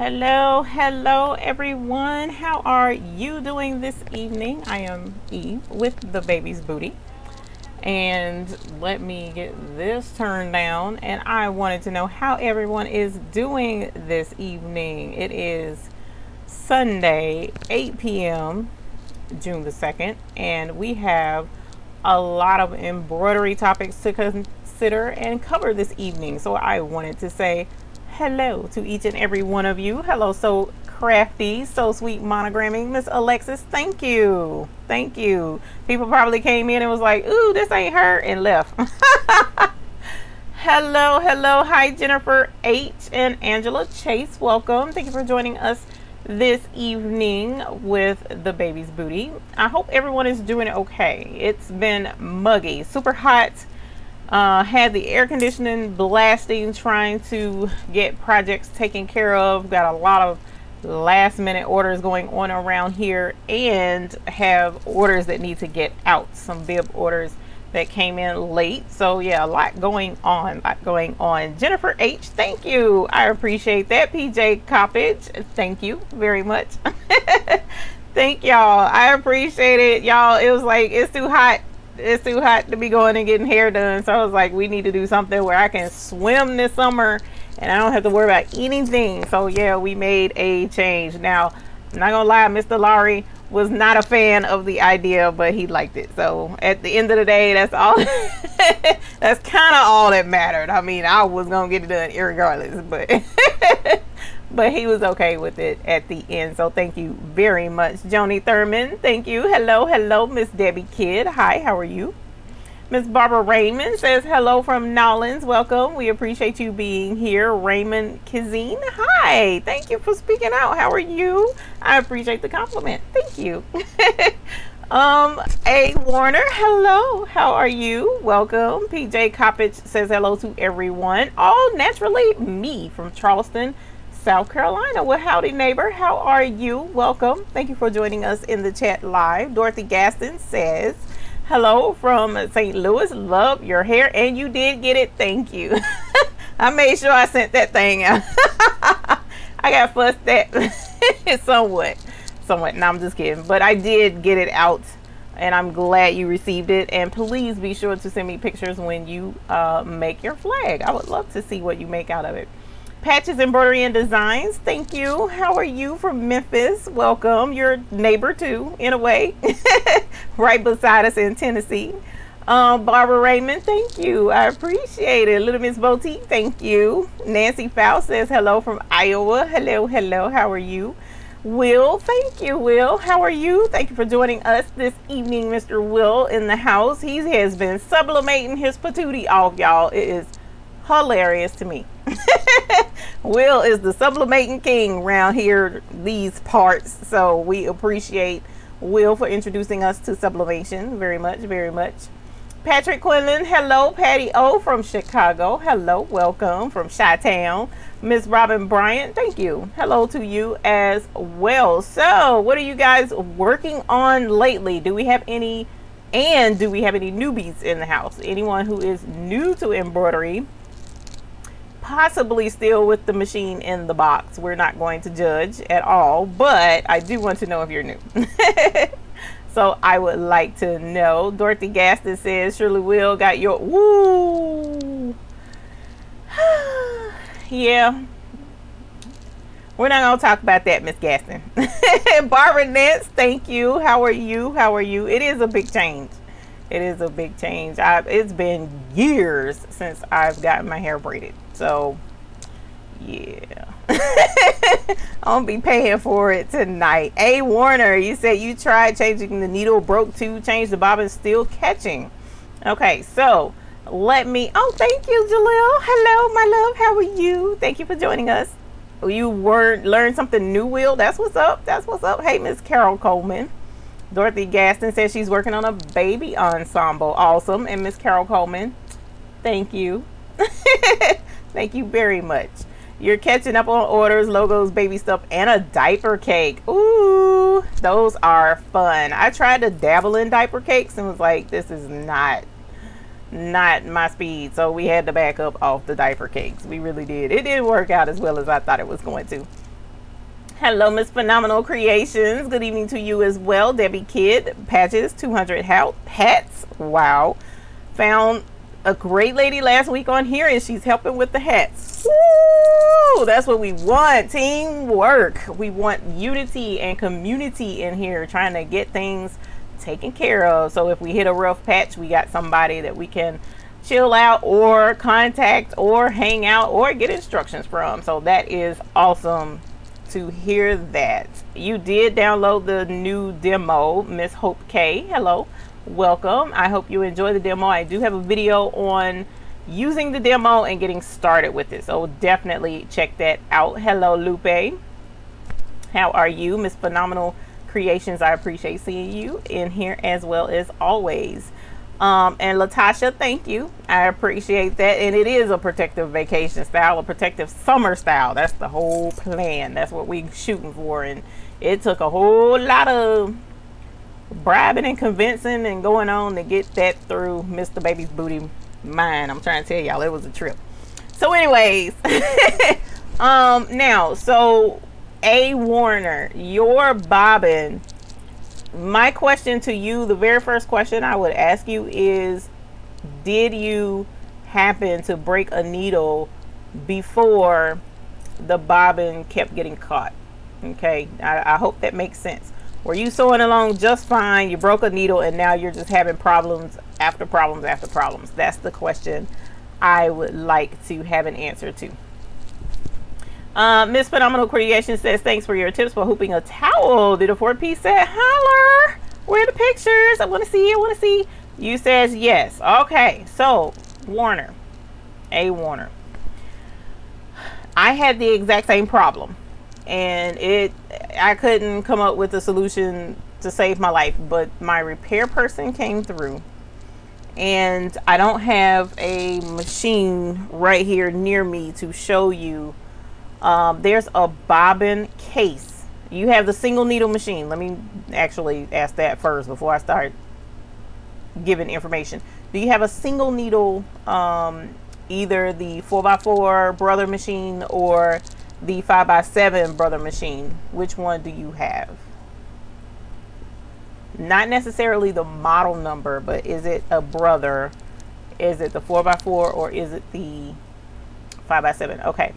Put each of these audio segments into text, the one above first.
Hello everyone. How are you doing this evening? I am Eve with the baby's booty. And let me get this turned down. And I wanted to know how everyone is doing this evening. It is Sunday, 8 p.m., June the 2nd, and we have a lot of embroidery topics to consider and cover this evening. So I wanted to say hello to each and every one of you. Hello, so crafty, so sweet monogramming, Miss Alexis. Thank you. Thank you. People probably came in and was like, ooh, this ain't her, and left. Hello. Hi, Jennifer H. and Angela Chase. Welcome. Thank you for joining us this evening with the baby's booty. I hope everyone is doing okay. It's been muggy, super hot. Had the air conditioning blasting, trying to get projects taken care of. Got a lot of last minute orders going on around here, and have orders that need to get out. Some bib orders that came in late. So yeah, a lot going on. Jennifer H, thank you. I appreciate that. PJ Coppage, thank you very much. Thank y'all. I appreciate it. Y'all, it was like, it's too hot to be going and getting hair done. So I was like, we need to do something where I can swim this summer and I don't have to worry about anything. So yeah, we made a change. Now, I'm not gonna lie, Mr. Laurie was not a fan of the idea, but he liked it. So at the end of the day, that's all. That's kind of all that mattered. I mean, I was gonna get it done irregardless, but but he was okay with it at the end. So thank you very much, Joni Thurman. Thank you. Hello, Miss Debbie Kidd. Hi, how are you? Miss Barbara Raymond says hello from Nolans. Welcome. We appreciate you being here. Raymond Kazine. Hi. Thank you for speaking out. How are you? I appreciate the compliment. Thank you. A Warner. Hello. How are you? Welcome. PJ Coppage says hello to everyone. All naturally me from Charleston, South Carolina. Well, howdy neighbor. How are you? Welcome. Thank you for joining us in the chat live. Dorothy Gaston says hello from St. Louis. Love your hair, and you did get it. Thank you. I made sure I sent that thing out. I got fussed at somewhat. No, I'm just kidding. But I did get it out, and I'm glad you received it. And please be sure to send me pictures when you make your flag. I would love to see what you make out of it. Patches Embroidery and Designs, thank you. How are you from Memphis? Welcome. Your neighbor too, in a way. Right beside us in Tennessee. Barbara Raymond, thank you. I appreciate it. Little Miss Boutique, thank you. Nancy Faust says hello from Iowa. Hello. How are you? Will, thank you, Will. How are you? Thank you for joining us this evening, Mr. Will in the house. He has been sublimating his patootie off, y'all. It is hilarious to me. Will is the sublimating king around here, these parts. So we appreciate Will for introducing us to sublimation very much. Patrick Quinlan, hello. Patty O from Chicago, hello, welcome from Chi-Town. Miss Robin Bryant, thank you. Hello to you as well. So what are you guys working on lately? Do we have any newbies in the house? Anyone who is new to embroidery, possibly still with the machine in the box? We're not going to judge at all, but I do want to know if you're new. So I would like to know. Dorothy Gaston says Shirley Will got your woo. Yeah, we're not gonna talk about that, Miss Gaston. Barbara Nance, thank you. How are you? It is a big change. It's been years since I've gotten my hair braided. So, yeah. I'll be paying for it tonight. A Warner, you said you tried changing the needle, broke to change the bobbin, still catching. Okay, so oh, thank you, Jalil. Hello, my love. How are you? Thank you for joining us. You learned something new, Will. That's what's up. Hey, Miss Carol Coleman. Dorothy Gaston says she's working on a baby ensemble. Awesome. And Miss Carol Coleman, thank you. Thank you very much. You're catching up on orders, logos, baby stuff, and a diaper cake. Ooh, those are fun. I tried to dabble in diaper cakes and was like, this is not my speed. So we had to back up off the diaper cakes. We really did. It didn't work out as well as I thought it was going to. Hello, Miss Phenomenal Creations. Good evening to you as well. Debbie Kidd, Patches, 200 hats. Wow. Found a great lady last week on here and she's helping with the hats. Woo! That's what we want. Teamwork. We want unity and community in here, trying to get things taken care of. So if we hit a rough patch, we got somebody that we can chill out or contact or hang out or get instructions from. So that is awesome to hear that. You did download the new demo, Miss Hope K. Hello, welcome. I hope you enjoy the demo. I do have a video on using the demo and getting started with it, so definitely check that out. Hello, Lupe. How are you, Miss Phenomenal Creations? I appreciate seeing you in here as well as always. And Latasha, thank you. I appreciate that. And it is a protective vacation style, a protective summer style. That's the whole plan. That's what we're shooting for. And it took a whole lot of bribing and convincing and going on to get that through Mr. Baby's booty mind. I'm trying to tell y'all, it was a trip. So anyways, now, so A. Warner, your bobbin. My question to you, the very first question I would ask you is, did you happen to break a needle before the bobbin kept getting caught? Okay, I hope that makes sense. Were you sewing along just fine, you broke a needle, and now you're just having problems after problems after problems? That's the question I would like to have an answer to. Miss Phenomenal Creation says, thanks for your tips for hooping a towel. Did a 4-piece set? Holler! Where are the pictures? I want to see. I want to see. You says yes. Okay, so Warner, A. Warner. I had the exact same problem, and I couldn't come up with a solution to save my life, but my repair person came through, and I don't have a machine right here near me to show you. There's a bobbin case. You have the single needle machine. Let me actually ask that first before I start giving information. Do you have a single needle, either the 4x4 brother machine or the 5x7 brother machine? Which one do you have? Not necessarily the model number, but is it a brother? Is it the 4x4 or is it the 5x7? Okay.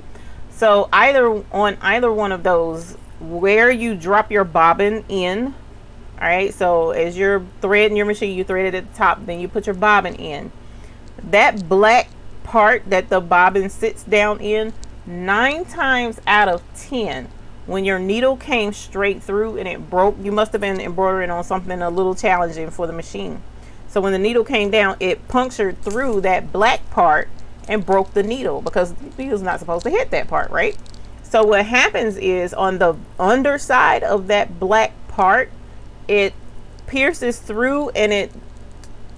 So on either one of those, where you drop your bobbin in, all right, so as you're threading your machine, you thread it at the top, then you put your bobbin in. That black part that the bobbin sits down in, 9 times out of 10, when your needle came straight through and it broke, you must have been embroidering on something a little challenging for the machine. So when the needle came down, it punctured through that black part and broke the needle, because the needle's not supposed to hit that part, right? So what happens is, on the underside of that black part, it pierces through, and it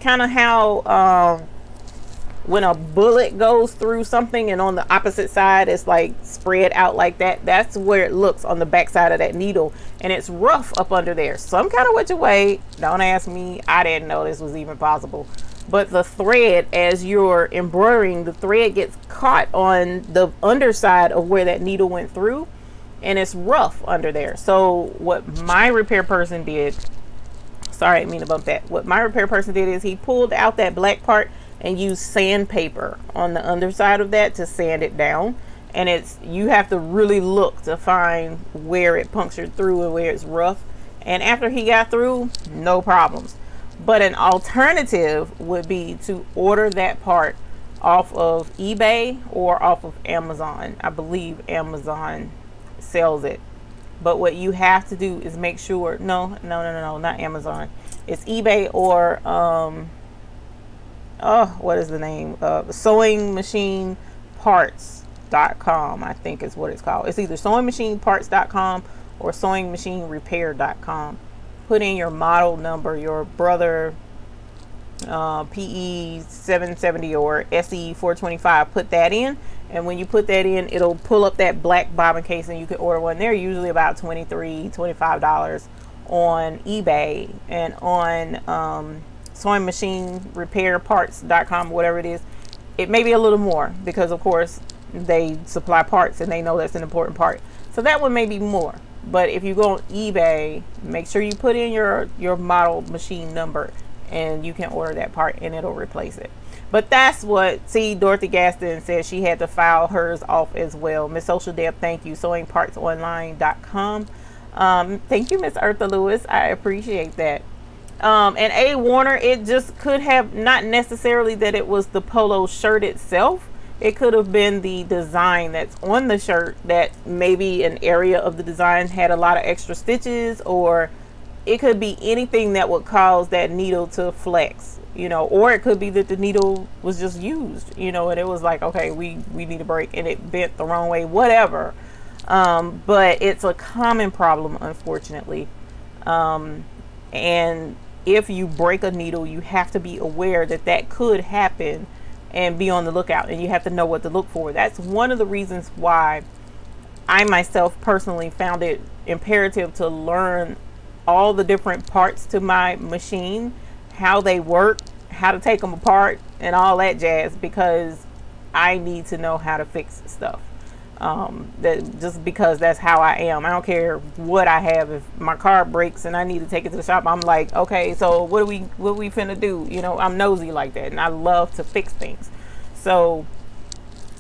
kind of how when a bullet goes through something and on the opposite side it's like spread out like that. That's where it looks on the back side of that needle, and it's rough up under there some kind of which way. Don't ask me, I didn't know this was even possible. But the thread, as you're embroidering, the thread gets caught on the underside of where that needle went through, and it's rough under there. So what my repair person did, sorry, I didn't mean to bump that. What my repair person did is he pulled out that black part and used sandpaper on the underside of that to sand it down. And you have to really look to find where it punctured through and where it's rough. And after he got through, no problems. But an alternative would be to order that part off of eBay or off of Amazon. I believe Amazon sells it. But what you have to do is make sure, no, not Amazon. It's eBay or, what is the name? sewingmachineparts.com, I think is what it's called. It's either sewingmachineparts.com or sewingmachinerepair.com. Put in your model number, your brother PE 770 or SE 425. Put that in, and when you put that in, it'll pull up that black bobbin case, and you can order one. They're usually about $23-25 on eBay, and on sewingmachinerepairparts.com, whatever it is, it may be a little more, because of course they supply parts and they know that's an important part. So that one may be more. But if you go on eBay, make sure you put in your model machine number and you can order that part and it'll replace it. But that's what, see, Dorothy Gaston says she had to file hers off as well. Miss Social Deb, thank you. Sewingpartsonline.com. Thank you, Miss Eartha Lewis. I appreciate that. And A. Warner, it just could have, not necessarily that it was the polo shirt itself. It could have been the design that's on the shirt, that maybe an area of the design had a lot of extra stitches, or it could be anything that would cause that needle to flex, you know, or it could be that the needle was just used, you know, and it was like, okay, we need a break, and it bent the wrong way, whatever. But it's a common problem, unfortunately. And if you break a needle, you have to be aware that that could happen and be on the lookout, and you have to know what to look for. That's one of the reasons why I myself personally found it imperative to learn all the different parts to my machine, how they work, how to take them apart, and all that jazz, because I need to know how to fix stuff. That just because that's how I am. I don't care what I have. If my car breaks and I need to take it to the shop, I'm like, okay, so what are we finna do? You know, I'm nosy like that, and I love to fix things. So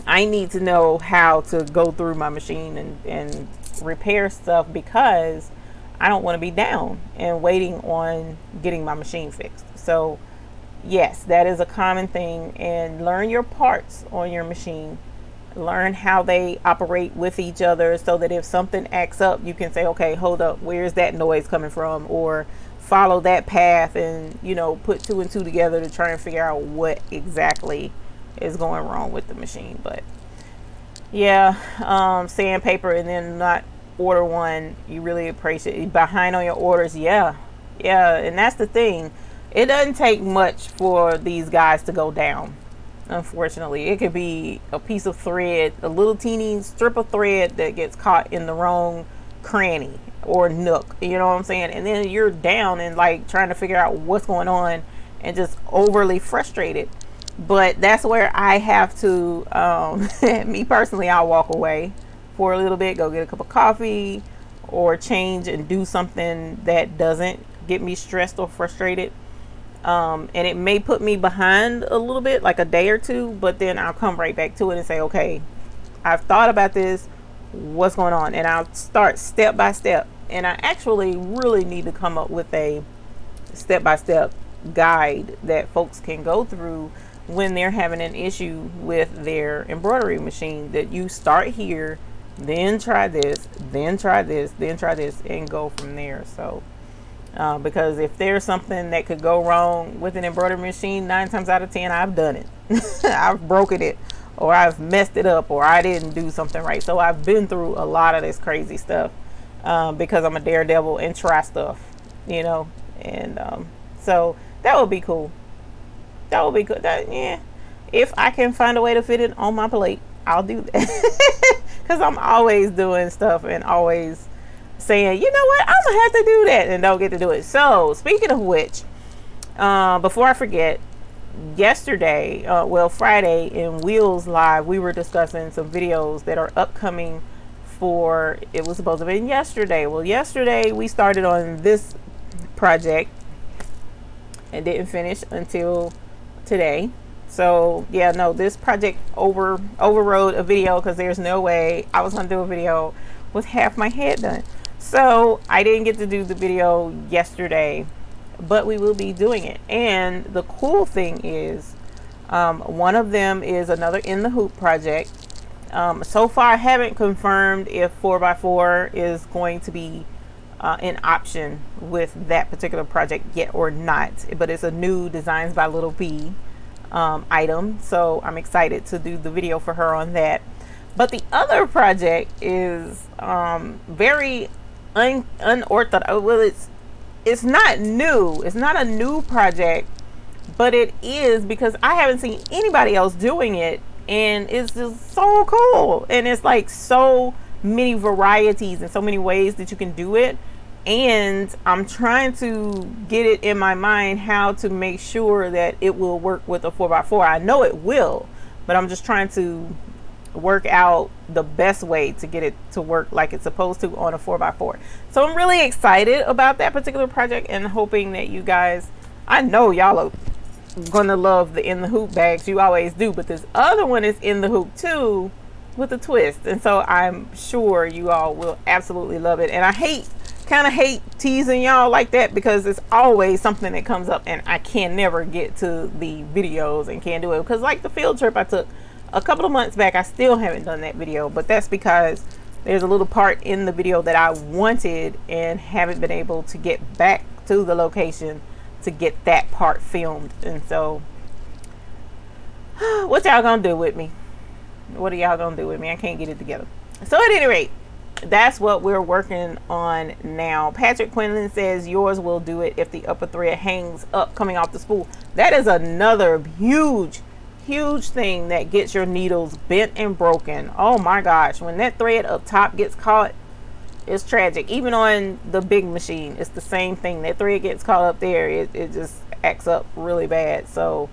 I need to know how to go through my machine and repair stuff, because I don't want to be down and waiting on getting my machine fixed. So yes, that is a common thing. And learn your parts on your machine. Learn how they operate with each other, so that if something acts up, you can say, okay, hold up, where's that noise coming from? Or follow that path and, you know, put 2 and 2 together to try and figure out what exactly is going wrong with the machine. But yeah, sandpaper and then not order one, you really appreciate it. Behind on your orders, yeah, and that's the thing. It doesn't take much for these guys to go down. Unfortunately, it could be a piece of thread, a little teeny strip of thread that gets caught in the wrong cranny or nook, you know what I'm saying? And then you're down and like trying to figure out what's going on and just overly frustrated. But that's where I have to, me personally, I'll walk away for a little bit, go get a cup of coffee or change and do something that doesn't get me stressed or frustrated. And it may put me behind a little bit, like a day or two, but then I'll come right back to it and say, okay, I've thought about this, what's going on? And I'll start step by step. And I actually really need to come up with a step-by-step guide that folks can go through when they're having an issue with their embroidery machine, that you start here, then try this, then try this, then try this, and go from there. So because if there's something that could go wrong with an embroidery machine, 9 times out of 10 I've done it. I've broken it, or I've messed it up, or I didn't do something right. So I've been through a lot of this crazy stuff because I'm a daredevil and try stuff, you know. And so that would be cool. That would be good. Yeah, if I can find a way to fit it on my plate, I'll do that. Because I'm always doing stuff and always saying, you know what, I'm gonna have to do that, and don't get to do it. So speaking of which, before I forget, yesterday, Friday in Wheels Live, we were discussing some videos that are upcoming for, it was supposed to be yesterday. Well, yesterday we started on this project and didn't finish until today. So yeah, no, this project overrode a video, because there's no way I was gonna do a video with half my head done. So I didn't get to do the video yesterday, but we will be doing it. And the cool thing is, one of them is another In the Hoop project. So far I haven't confirmed if 4x4 is going to be an option with that particular project yet or not, but it's a new Designs by Little B item, so I'm excited to do the video for her on that. But the other project is very unorthodox. Well, it's not new. It's not a new project, but it is, because I haven't seen anybody else doing it, and it's just so cool. And it's like so many varieties and so many ways that you can do it. And I'm trying to get it in my mind how to make sure that it will work with a 4x4. I know it will, but I'm just trying to work out the best way to get it to work like it's supposed to on a 4x4. So I'm really excited about that particular project and hoping that you guys, I know y'all are gonna love the in the hoop bags. You always do, but this other one is in the hoop too with a twist, and so I'm sure you all will absolutely love it. And I kind of hate teasing y'all like that because it's always something that comes up and I can never get to the videos and can't do it, because like the field trip I took a couple of months back, I still haven't done that video, but that's because there's a little part in the video that I wanted and haven't been able to get back to the location to get that part filmed. And so what y'all gonna do with me? What are y'all gonna do with me? I can't get it together. So at any rate, that's what we're working on now. Patrick Quinlan says yours will do it if the upper thread hangs up coming off the spool. That is another huge thing that gets your needles bent and broken. Oh my gosh, when that thread up top gets caught, it's tragic. Even on the big machine, it's the same thing. That thread gets caught up there, it just acts up really bad. So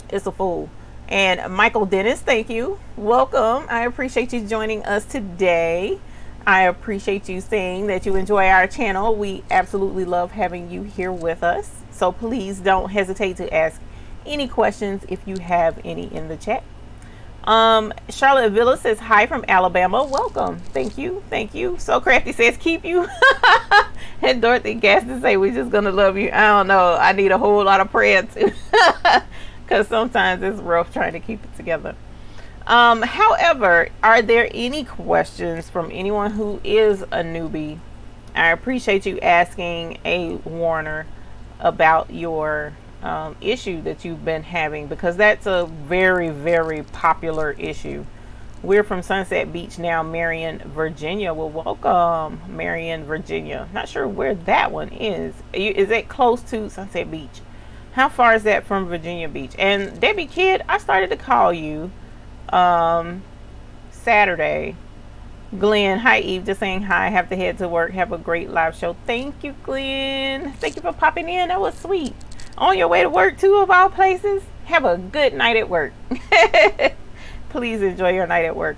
it's a fool. And Michael Dennis, thank you, welcome. I appreciate you joining us today. I appreciate you saying that you enjoy our channel. We absolutely love having you here with us, so please don't hesitate to ask any questions if you have any in the chat. Charlotte Villa says hi from Alabama. Welcome. Thank you. So Crafty says keep you. And Dorothy Gaston say we're just gonna love you. I don't know, I need a whole lot of prayer too, because sometimes it's rough trying to keep it together. However, are there any questions from anyone who is a newbie? I appreciate you asking a Warner about your issue that you've been having, because that's a very popular issue. We're from Sunset Beach now, Marion, Virginia. Well, welcome, Marion, Virginia. Not sure where that one is. Is it close to Sunset Beach? How far is that from Virginia Beach? And Debbie Kidd, I started to call you Saturday. Glenn, hi Eve, just saying hi, have to head to work, have a great live show. Thank you, Glenn, thank you for popping in, that was sweet. On your way to work too, of all places. Have a good night at work. Please enjoy your night at work.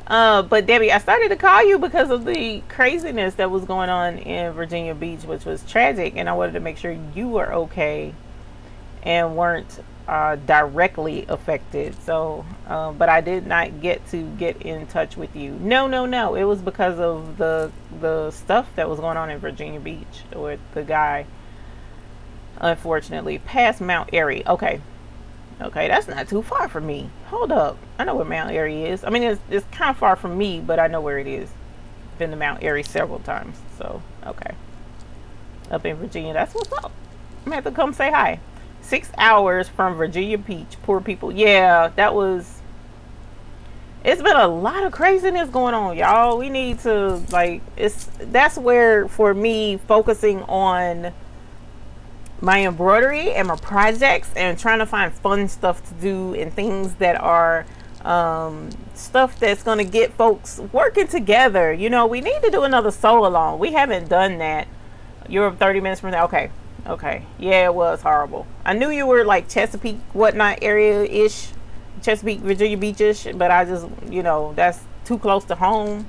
But Debbie, I started to call you because of the craziness that was going on in Virginia Beach, which was tragic, and I wanted to make sure you were okay and weren't directly affected. So but I did not get to get in touch with you. No, it was because of the stuff that was going on in Virginia Beach with the guy, unfortunately. Past Mount Airy. Okay, that's not too far from me. Hold up, I know where Mount Airy is. I mean, it's kind of far from me, but I know where it is. Been to Mount Airy several times. So okay, up in Virginia, that's what's up. I'm gonna have to come say hi. 6 hours from Virginia Beach, poor people. Yeah, it's been a lot of craziness going on, y'all. We need to, like, that's where, for me, focusing on my embroidery and my projects and trying to find fun stuff to do and things that are stuff that's going to get folks working together. You know, we need to do another sew along. We haven't done that. You're 30 minutes from now. Okay, yeah, it was horrible. I knew you were like Chesapeake whatnot area ish, Chesapeake, Virginia Beach ish, but I just, you know, that's too close to home.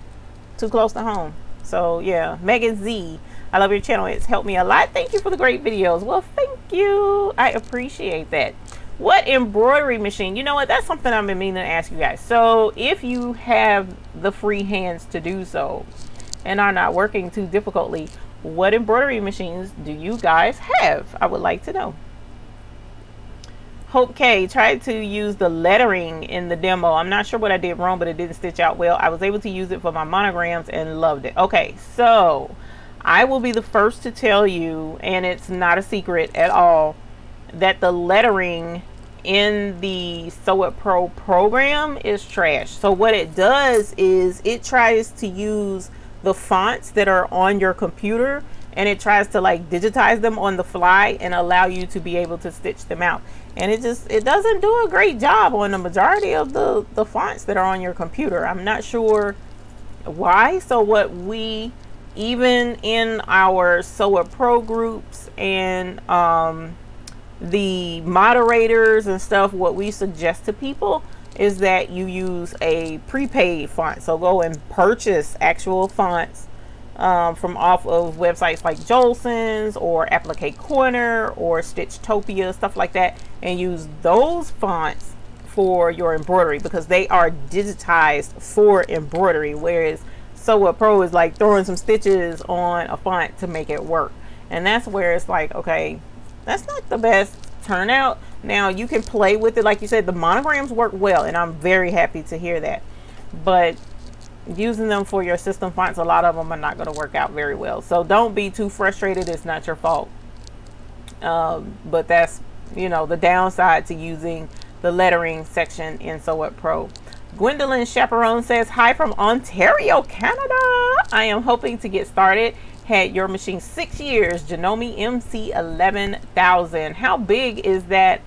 So yeah, Megan Z, I love your channel, it's helped me a lot. Thank you for the great videos. Well, thank you, I appreciate that. What embroidery machine? You know what, that's something I've been meaning to ask you guys. So if you have the free hands to do so and are not working too difficultly, what embroidery machines do you guys have? I would like to know. Hope K tried to use the lettering in the demo. I'm not sure what I did wrong, but it didn't stitch out well. I was able to use it for my monograms and loved it. Okay, so I will be the first to tell you, and it's not a secret at all, that the lettering in the Sew It Pro program is trash. So what it does is it tries to use the fonts that are on your computer, and it tries to like digitize them on the fly and allow you to be able to stitch them out, and it doesn't do a great job on the majority of the fonts that are on your computer. I'm not sure why. So what we, even in our Sew It Pro groups and the moderators and stuff, what we suggest to people is that you use a prepaid font. So go and purchase actual fonts from off of websites like Jolson's or Applique Corner or Stitchtopia, stuff like that, and use those fonts for your embroidery, because they are digitized for embroidery, whereas Sew What Pro is like throwing some stitches on a font to make it work. And that's where it's like, okay, that's not the best turnout. Now you can play with it, like you said, the monograms work well, and I'm very happy to hear that, but using them for your system fonts, a lot of them are not going to work out very well. So don't be too frustrated. It's not your fault. But that's, you know, the downside to using the lettering section in Sew What Pro. Gwendolyn Chaperone says, hi from Ontario, Canada. I am hoping to get started. Had your machine 6 years, Janome MC 11,000. How big is that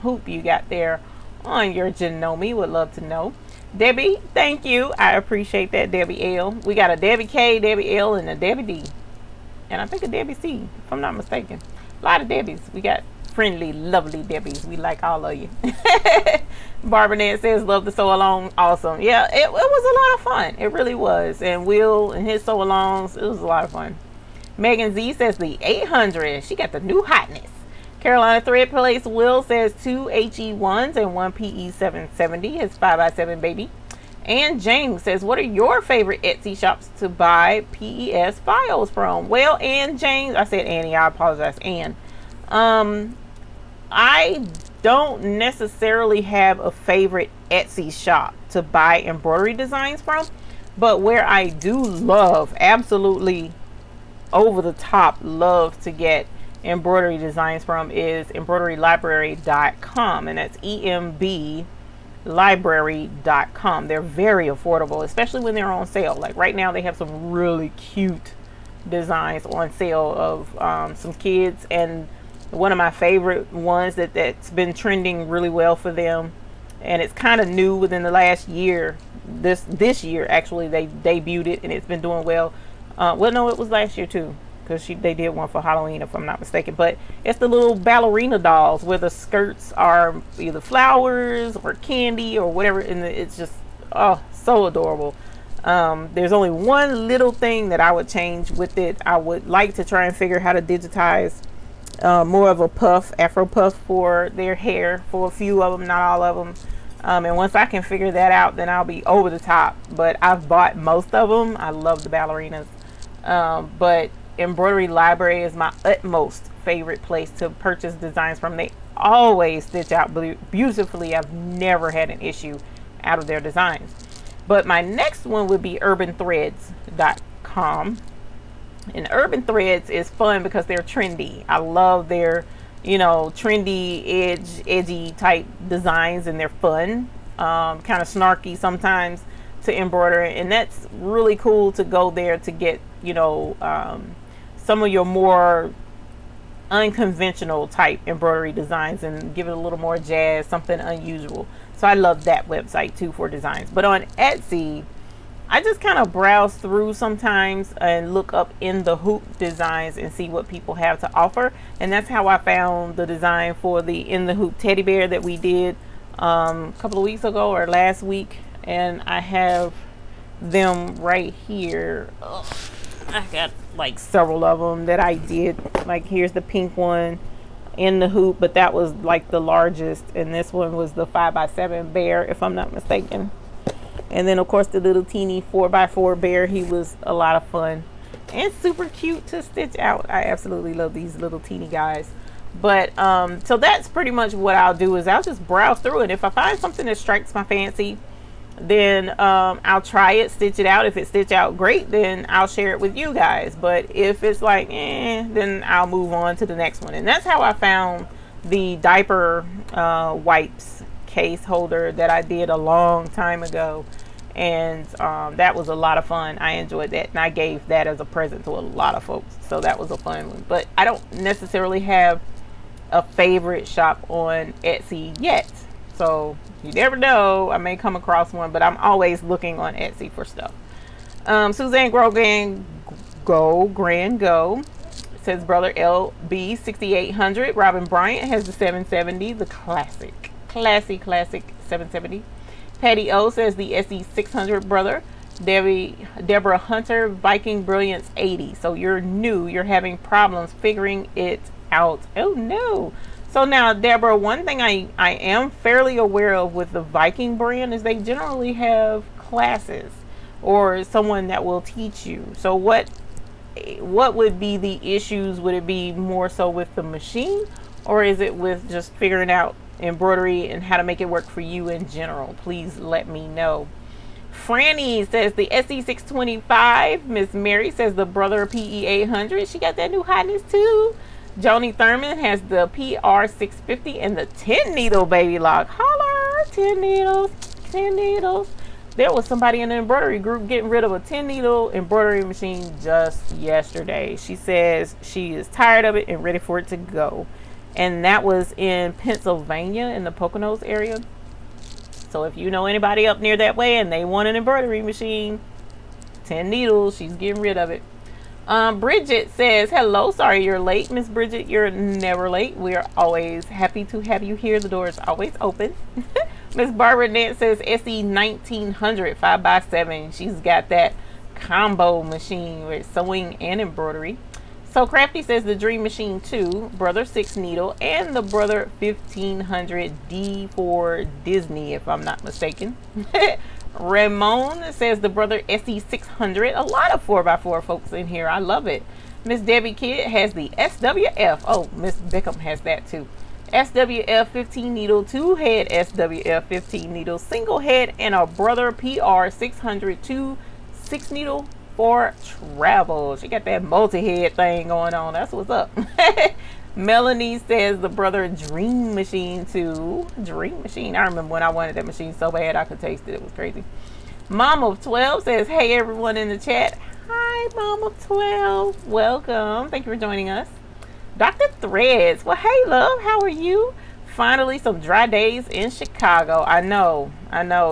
hoop you got there on your Janome? Would love to know. Debbie, thank you. I appreciate that, Debbie L. We got a Debbie K, Debbie L, and a Debbie D. And I think a Debbie C, if I'm not mistaken. A lot of Debbies. We got friendly, lovely Debbies. We like all of you. Barbara says, love the sew along. Awesome. Yeah, it was a lot of fun. It really was. And Will and his sew alongs, it was a lot of fun. Megan Z says the 800. She got the new hotness. Carolina Thread Place Will says 2 HE1s and 1 PE 770. His 5x7 baby. And James says, what are your favorite Etsy shops to buy PES files from? Well, and James, I said Annie, I apologize, Ann. I don't necessarily have a favorite Etsy shop to buy embroidery designs from, but where I do love, absolutely over the top love to get embroidery designs from is embroiderylibrary.com, and that's EMBlibrary.com. They're very affordable, especially when they're on sale. Like right now they have some really cute designs on sale of some kids, and one of my favorite ones that's been trending really well for them, and it's kind of new within the last year, this year actually they debuted it, and it's been doing well. Well, no, it was last year too, because they did one for Halloween, if I'm not mistaken. But it's the little ballerina dolls where the skirts are either flowers or candy or whatever, and it's just, oh, so adorable. There's only one little thing that I would change with it. I would like to try and figure how to digitize more of a puff, afro puff for their hair for a few of them, not all of them. And once I can figure that out, then I'll be over the top. But I've bought most of them. I love the ballerinas. But Embroidery Library is my utmost favorite place to purchase designs from. They always stitch out beautifully. I've never had an issue out of their designs. But my next one would be urbanthreads.com. And Urban Threads is fun because they're trendy. I love their, you know, trendy, edgy type designs, and they're fun, kind of snarky sometimes to embroider. And that's really cool to go there to get, you know, some of your more unconventional type embroidery designs and give it a little more jazz, something unusual. So I love that website too for designs. But on Etsy, I just kind of browse through sometimes and look up in the hoop designs and see what people have to offer. And that's how I found the design for the in the hoop teddy bear that we did a couple of weeks ago or last week. And I have them right here. Ugh, I got like several of them that I did. Like here's the pink one in the hoop, but that was like the largest. And this one was the 5x7 bear, if I'm not mistaken. And then of course the little teeny 4x4 bear, he was a lot of fun and super cute to stitch out. I absolutely love these little teeny guys. But so that's pretty much what I'll do, is I'll just browse through it. If I find something that strikes my fancy, then I'll try it, stitch it out. If it stitch out great, then I'll share it with you guys. But if it's like then I'll move on to the next one. And that's how I found the diaper wipes case holder that I did a long time ago, and that was a lot of fun. I enjoyed that, and I gave that as a present to a lot of folks, so that was a fun one. But I don't necessarily have a favorite shop on Etsy yet, so you never know, I may come across one, but I'm always looking on Etsy for stuff. Suzanne Grogan Go says brother LB 6800. Robin Bryant has the 770, the classic 770. Patty O says the SE600 brother. Deborah Hunter, Viking Brilliance 80. So you're new. You're having problems figuring it out. Oh no. So now, Deborah, one thing I am fairly aware of with the Viking brand is they generally have classes or someone that will teach you. So what would be the issues? Would it be more so with the machine, or is it with just figuring out embroidery and how to make it work for you in general? Please let me know. Franny says the SE625. Miss Mary says the brother PE800. She got that new hotness too. Joni Thurman has the PR650 and the 10 needle baby lock. Holler, 10 needles, 10 needles. There was somebody in the embroidery group getting rid of a 10 needle embroidery machine just yesterday. She says she is tired of it and ready for it to go. And that was in Pennsylvania, in the Poconos area. So if you know anybody up near that way and they want an embroidery machine, 10 needles, she's getting rid of it. Bridget says, hello, sorry you're late. Miss Bridget, you're never late. We're always happy to have you here. The door is always open. Miss Barbara Nance says SE 1900 5x7. She's got that combo machine with sewing and embroidery. So Crafty says the Dream Machine 2, Brother 6 needle, and the Brother 1500 D for Disney, if I'm not mistaken. Ramon says the Brother SE 600. A lot of 4x4 folks in here. I love it. Miss Debbie Kidd has the SWF. Oh, Miss Bickham has that too. SWF 15 needle, 2-head SWF 15 needle, single head, and a Brother PR 602 6 needle for travel. She got that multi-head thing going on. That's what's up. Melanie says the Brother Dream Machine 2. Dream Machine. I remember when I wanted that machine so bad I could taste it. It was crazy. Mom of 12 says, hey everyone in the chat. Hi, Mom of 12. Welcome. Thank you for joining us. Dr. Threads. Well, hey, love. How are you? Finally, some dry days in Chicago. I know.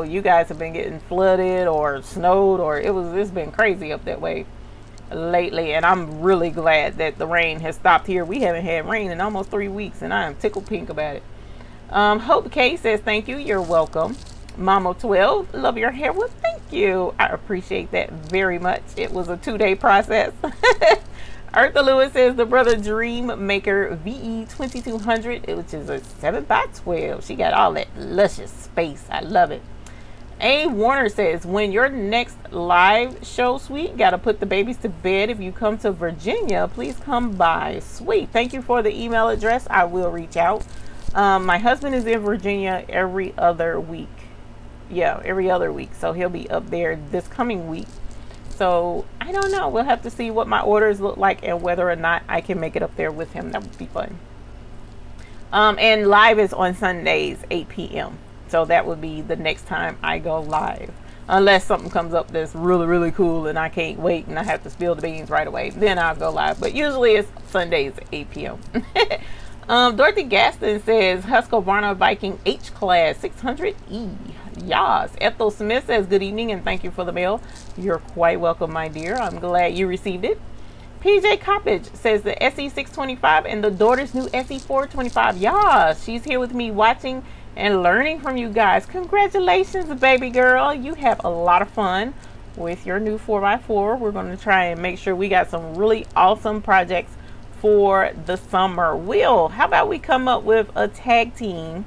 You guys have been getting flooded or snowed, or it's been crazy up that way lately, and I'm really glad that the rain has stopped here. We haven't had rain in almost 3 weeks, and I am tickled pink about it. Hope K says thank you. You're welcome. Mama 12, love your hair. Well, thank you. I appreciate that very much. It was a 2-day process. Eartha Lewis says the Brother Dream Maker VE 2200, which is a 7x12. She got all that luscious space. I love it. A. Warner says, when your next live show, sweet, gotta put the babies to bed. If you come to Virginia, please come by. Sweet. Thank you for the email address. I will reach out. My husband is in Virginia every other week. Yeah, every other week. So he'll be up there this coming week. So I don't know. We'll have to see what my orders look like and whether or not I can make it up there with him. That would be fun. And live is on Sundays, 8 p.m. So that would be the next time I go live. Unless something comes up that's really, really cool and I can't wait and I have to spill the beans right away. Then I'll go live. But usually it's Sundays, 8 p.m. Dorothy Gaston says, Husqvarna Viking H-Class 600E. Yas. Ethel Smith says, good evening and thank you for the mail. You're quite welcome, my dear. I'm glad you received it. PJ Coppage says the SE625 and the daughter's new SE425. Yas. She's here with me watching and learning from you guys. Congratulations, baby girl. You have a lot of fun with your new 4x4. We're going to try and make sure we got some really awesome projects for the summer. Will, how about we come up with a tag team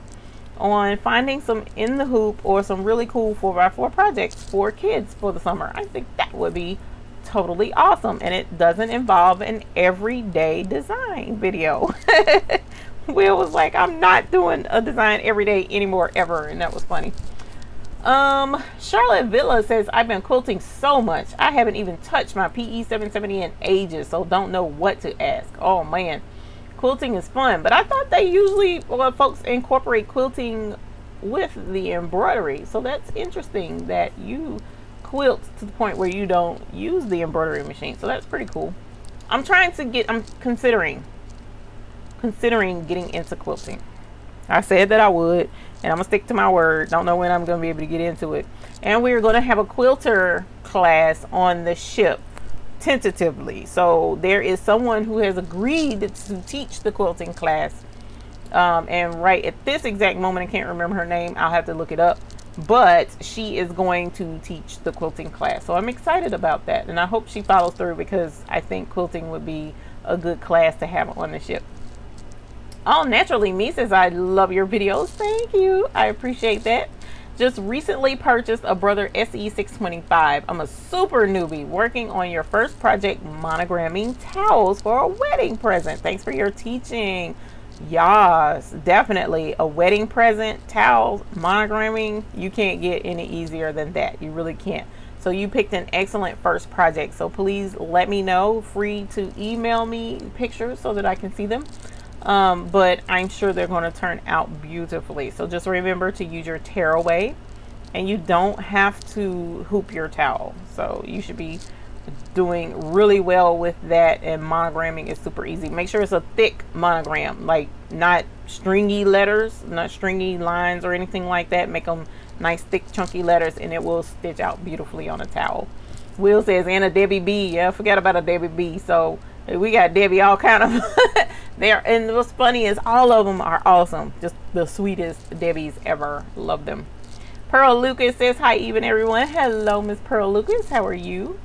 on finding some in the hoop or some really cool 4x4 projects for kids for the summer? I think that would be totally awesome, and it doesn't involve an everyday design video. Will was like, I'm not doing a design every day anymore ever, and that was funny. Charlotte Villa says, I've been quilting so much I haven't even touched my PE 770 in ages, so don't know what to ask. Oh man, quilting is fun, but I thought they usually, well, folks incorporate quilting with the embroidery, so that's interesting that you quilt to the point where you don't use the embroidery machine. So that's pretty cool. I'm considering getting into quilting. I said that I would, and I'm gonna stick to my word. Don't know when I'm gonna be able to get into it. And we're gonna have a quilter class on the ship tentatively. So there is someone who has agreed to teach the quilting class, and right at this exact moment I can't remember her name. I'll have to look it up, but she is going to teach the quilting class. So I'm excited about that, and I hope she follows through, because I think quilting would be a good class to have on the ship. All Naturally Me says, I love your videos. Thank you. I appreciate that. Just recently purchased a Brother SE625. I'm a super newbie working on your first project, monogramming towels for a wedding present. Thanks for your teaching. Yes, definitely a wedding present, towels, monogramming. You can't get any easier than that. You really can't. So you picked an excellent first project. So please let me know. Free to email me pictures so that I can see them. But I'm sure they're going to turn out beautifully. So just remember to use your tearaway, and you don't have to hoop your towel. So you should be doing really well with that, and monogramming is super easy. Make sure it's a thick monogram, like not stringy letters, not stringy lines or anything like that. Make them nice thick chunky letters, and it will stitch out beautifully on a towel. Will says, and a Debbie B. Yeah, forget about a Debbie B. So we got Debbie all kind of there. And what's funny is all of them are awesome. Just the sweetest Debbies ever. Love them. Pearl Lucas says, hi even everyone. Hello, Miss Pearl Lucas. How are you?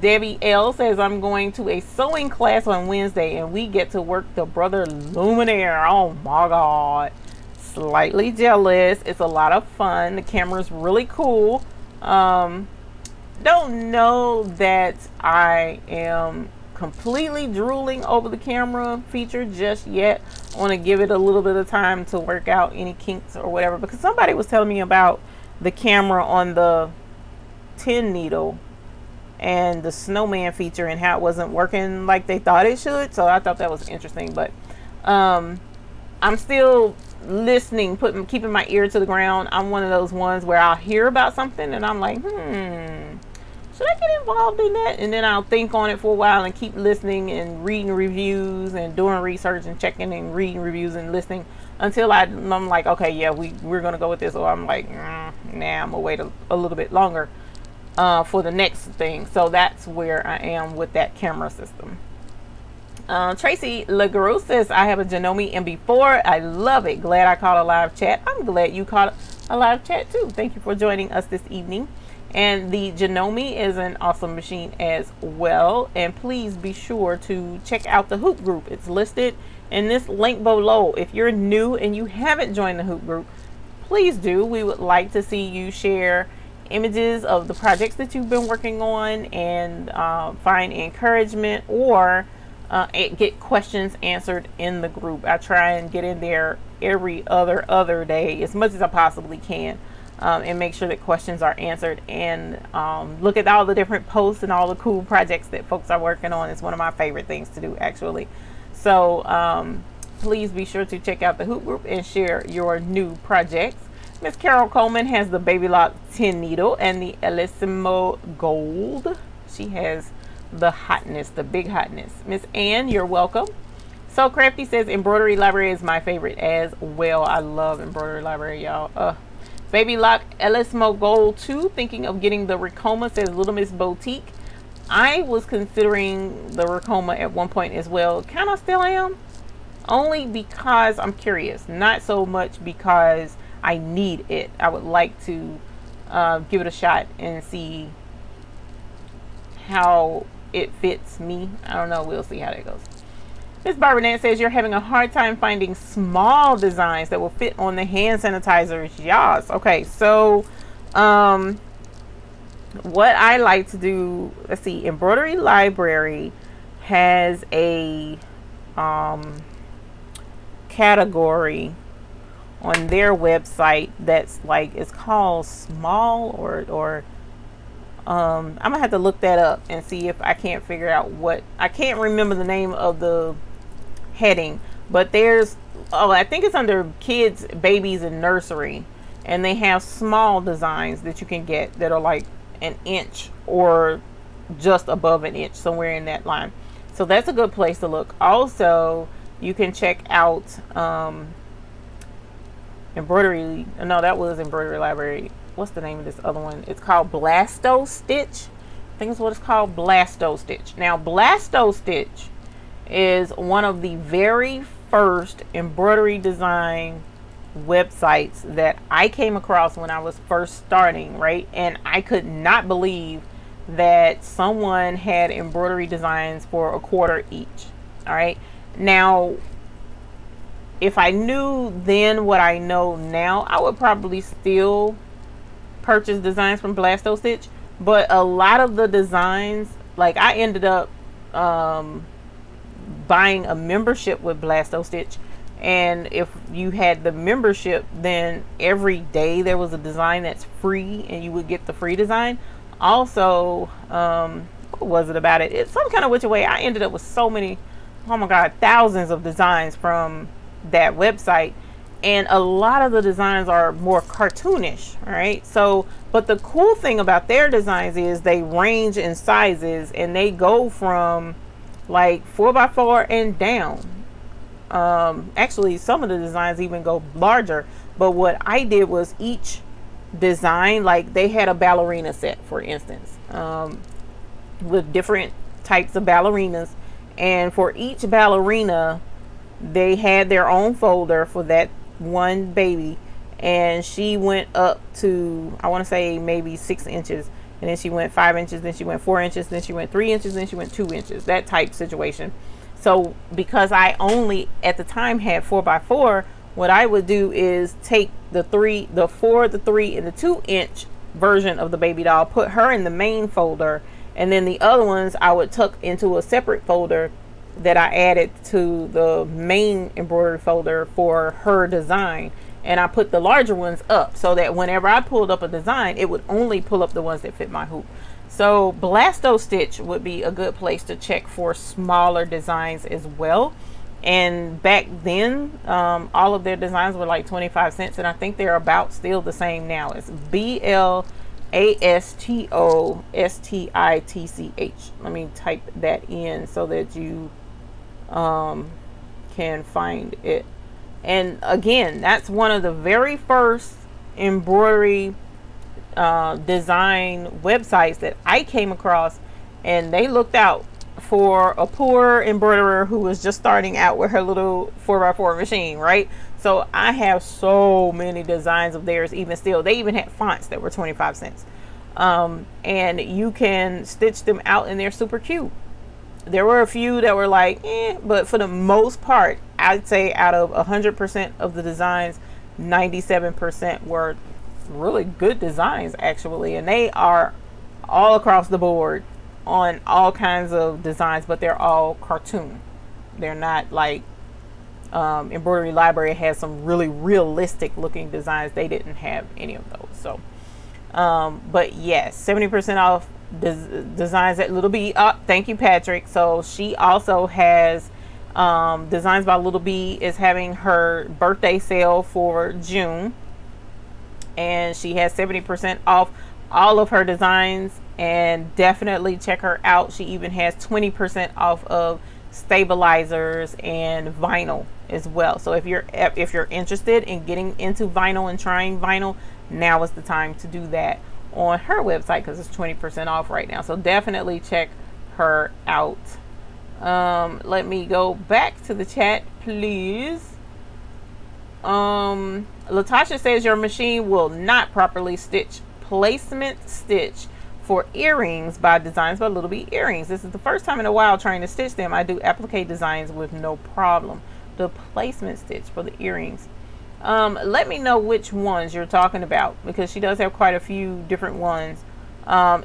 Debbie L says, I'm going to a sewing class on Wednesday, and we get to work the Brother Luminaire. Oh my God. Slightly jealous. It's a lot of fun. The camera's really cool. Don't know that I am completely drooling over the camera feature just yet. I want to give it a little bit of time to work out any kinks or whatever, because somebody was telling me about the camera on the 10 needle and the snowman feature and how it wasn't working like they thought it should. So I thought that was interesting, but I'm still listening, keeping my ear to the ground. I'm one of those ones where I'll hear about something and I'm like, should I get involved in that? And then I'll think on it for a while and keep listening and reading reviews and doing research and checking and reading reviews and listening until I'm like, okay, yeah, we're gonna go with this. Or I'm like, nah, I'm gonna wait a little bit longer for the next thing. So that's where I am with that camera system. Tracy LeGros says, I have a Janome MB4. I love it. Glad I caught a live chat. I'm glad you caught a live chat too. Thank you for joining us this evening. And the Janome is an awesome machine as well. And please be sure to check out the Hoop group. It's listed in this link below. If you're new and you haven't joined the Hoop group, please do. We would like to see you share images of the projects that you've been working on, and find encouragement, or get questions answered in the group. I try and get in there every other day as much as I possibly can, and make sure that questions are answered, and look at all the different posts and all the cool projects that folks are working on. It's one of my favorite things to do, actually. So please be sure to check out the Hoop group and share your new projects. Miss Carol Coleman has the Baby Lock 10 needle and the Elissimo Gold. She has the hotness, the big hotness. Miss Ann, you're welcome. So Crafty says, Embroidery Library is my favorite as well. I love Embroidery Library, y'all. Baby Lock Elissimo Gold 2. Thinking of getting the Ricoma, says Little Miss Boutique. I was considering the Ricoma at one point as well. Kind of still am. Only because I'm curious. Not so much because I need it. I would like to give it a shot and see how it fits me. I don't know. We'll see how that goes. Miss Barbernette says, you're having a hard time finding small designs that will fit on the hand sanitizers. Yes. Okay. So what I like to do, let's see, Embroidery Library has a category on their website that's like, it's called small, or I'm gonna have to look that up and see if I can't figure out what, I can't remember the name of the heading, but there's, I think it's under kids, babies, and nursery, and they have small designs that you can get that are like an inch or just above an inch, somewhere in that line. So that's a good place to look. Also, you can check out Embroidery, no, that was Embroidery Library. What's the name of this other one? It's called Blasto Stitch. I think it's what it's called, Blasto Stitch. Now, Blasto Stitch is one of the very first embroidery design websites that I came across when I was first starting, right? And I could not believe that someone had embroidery designs for a quarter each. All right. Now, if I knew then what I know now, I would probably still purchase designs from Blasto Stitch. But a lot of the designs, like I ended up buying a membership with Blasto Stitch. And if you had the membership, then every day there was a design that's free and you would get the free design. Also, what was it about it? It's some kind of which way I ended up with so many, oh my God, thousands of designs from that website. And a lot of the designs are more cartoonish, right? So, but the cool thing about their designs is they range in sizes and they go from like 4x4 and down. Actually, some of the designs even go larger. But what I did was each design, like they had a ballerina set, for instance, with different types of ballerinas. And for each ballerina, they had their own folder for that one baby, and she went up to, I want to say maybe 6 inches, and then she went 5 inches, then she went 4 inches, then she went 3 inches, then she went 2 inches, that type situation. So because I only at the time had 4x4, what I would do is take the 4, the 3, and the 2 inch version of the baby doll, put her in the main folder, and then the other ones I would tuck into a separate folder that I added to the main embroidery folder for her design. And I put the larger ones up so that whenever I pulled up a design, it would only pull up the ones that fit my hoop. So Blasto Stitch would be a good place to check for smaller designs as well. And back then, all of their designs were like 25 cents, and I think they're about still the same now. It's BLASTOSTITCH. Let me type that in so that you can find it. And again, that's one of the very first embroidery design websites that I came across, and they looked out for a poor embroiderer who was just starting out with her little 4x4 machine, right? So I have so many designs of theirs. Even still, they even had fonts that were 25 cents, and you can stitch them out, and they're super cute. There were a few that were like, but for the most part, I'd say out of 100% of the designs, 97% were really good designs, actually. And they are all across the board on all kinds of designs, but they're all cartoon. They're not like Embroidery Library has some really realistic looking designs. They didn't have any of those. So, but yes, 70% off designs at Little B. Thank you, Patrick. So she also has Designs by Little B is having her birthday sale for June, and she has 70% off all of her designs, and definitely check her out. She even has 20% off of stabilizers and vinyl as well. So if you're interested in getting into vinyl and trying vinyl, now is the time to do that on her website, because it's 20% off right now. So definitely check her out. Let me go back to the chat, please. Latasha says your machine will not properly stitch placement stitch for earrings by Designs by Little B earrings. This is the first time in a while trying to stitch them. I do applique designs with no problem. The placement stitch for the earrings. Let me know which ones you're talking about, because she does have quite a few different ones.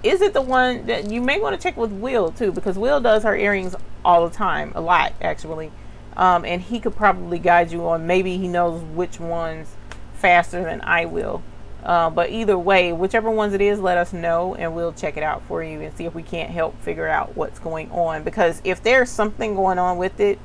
Is it the one that you may want to check with Will too, because Will does her earrings all the time, a lot actually, and he could probably guide you on, maybe he knows which ones faster than I will. But either way, whichever ones it is, let us know and we'll check it out for you and see if we can't help figure out what's going on, because if there's something going on with it,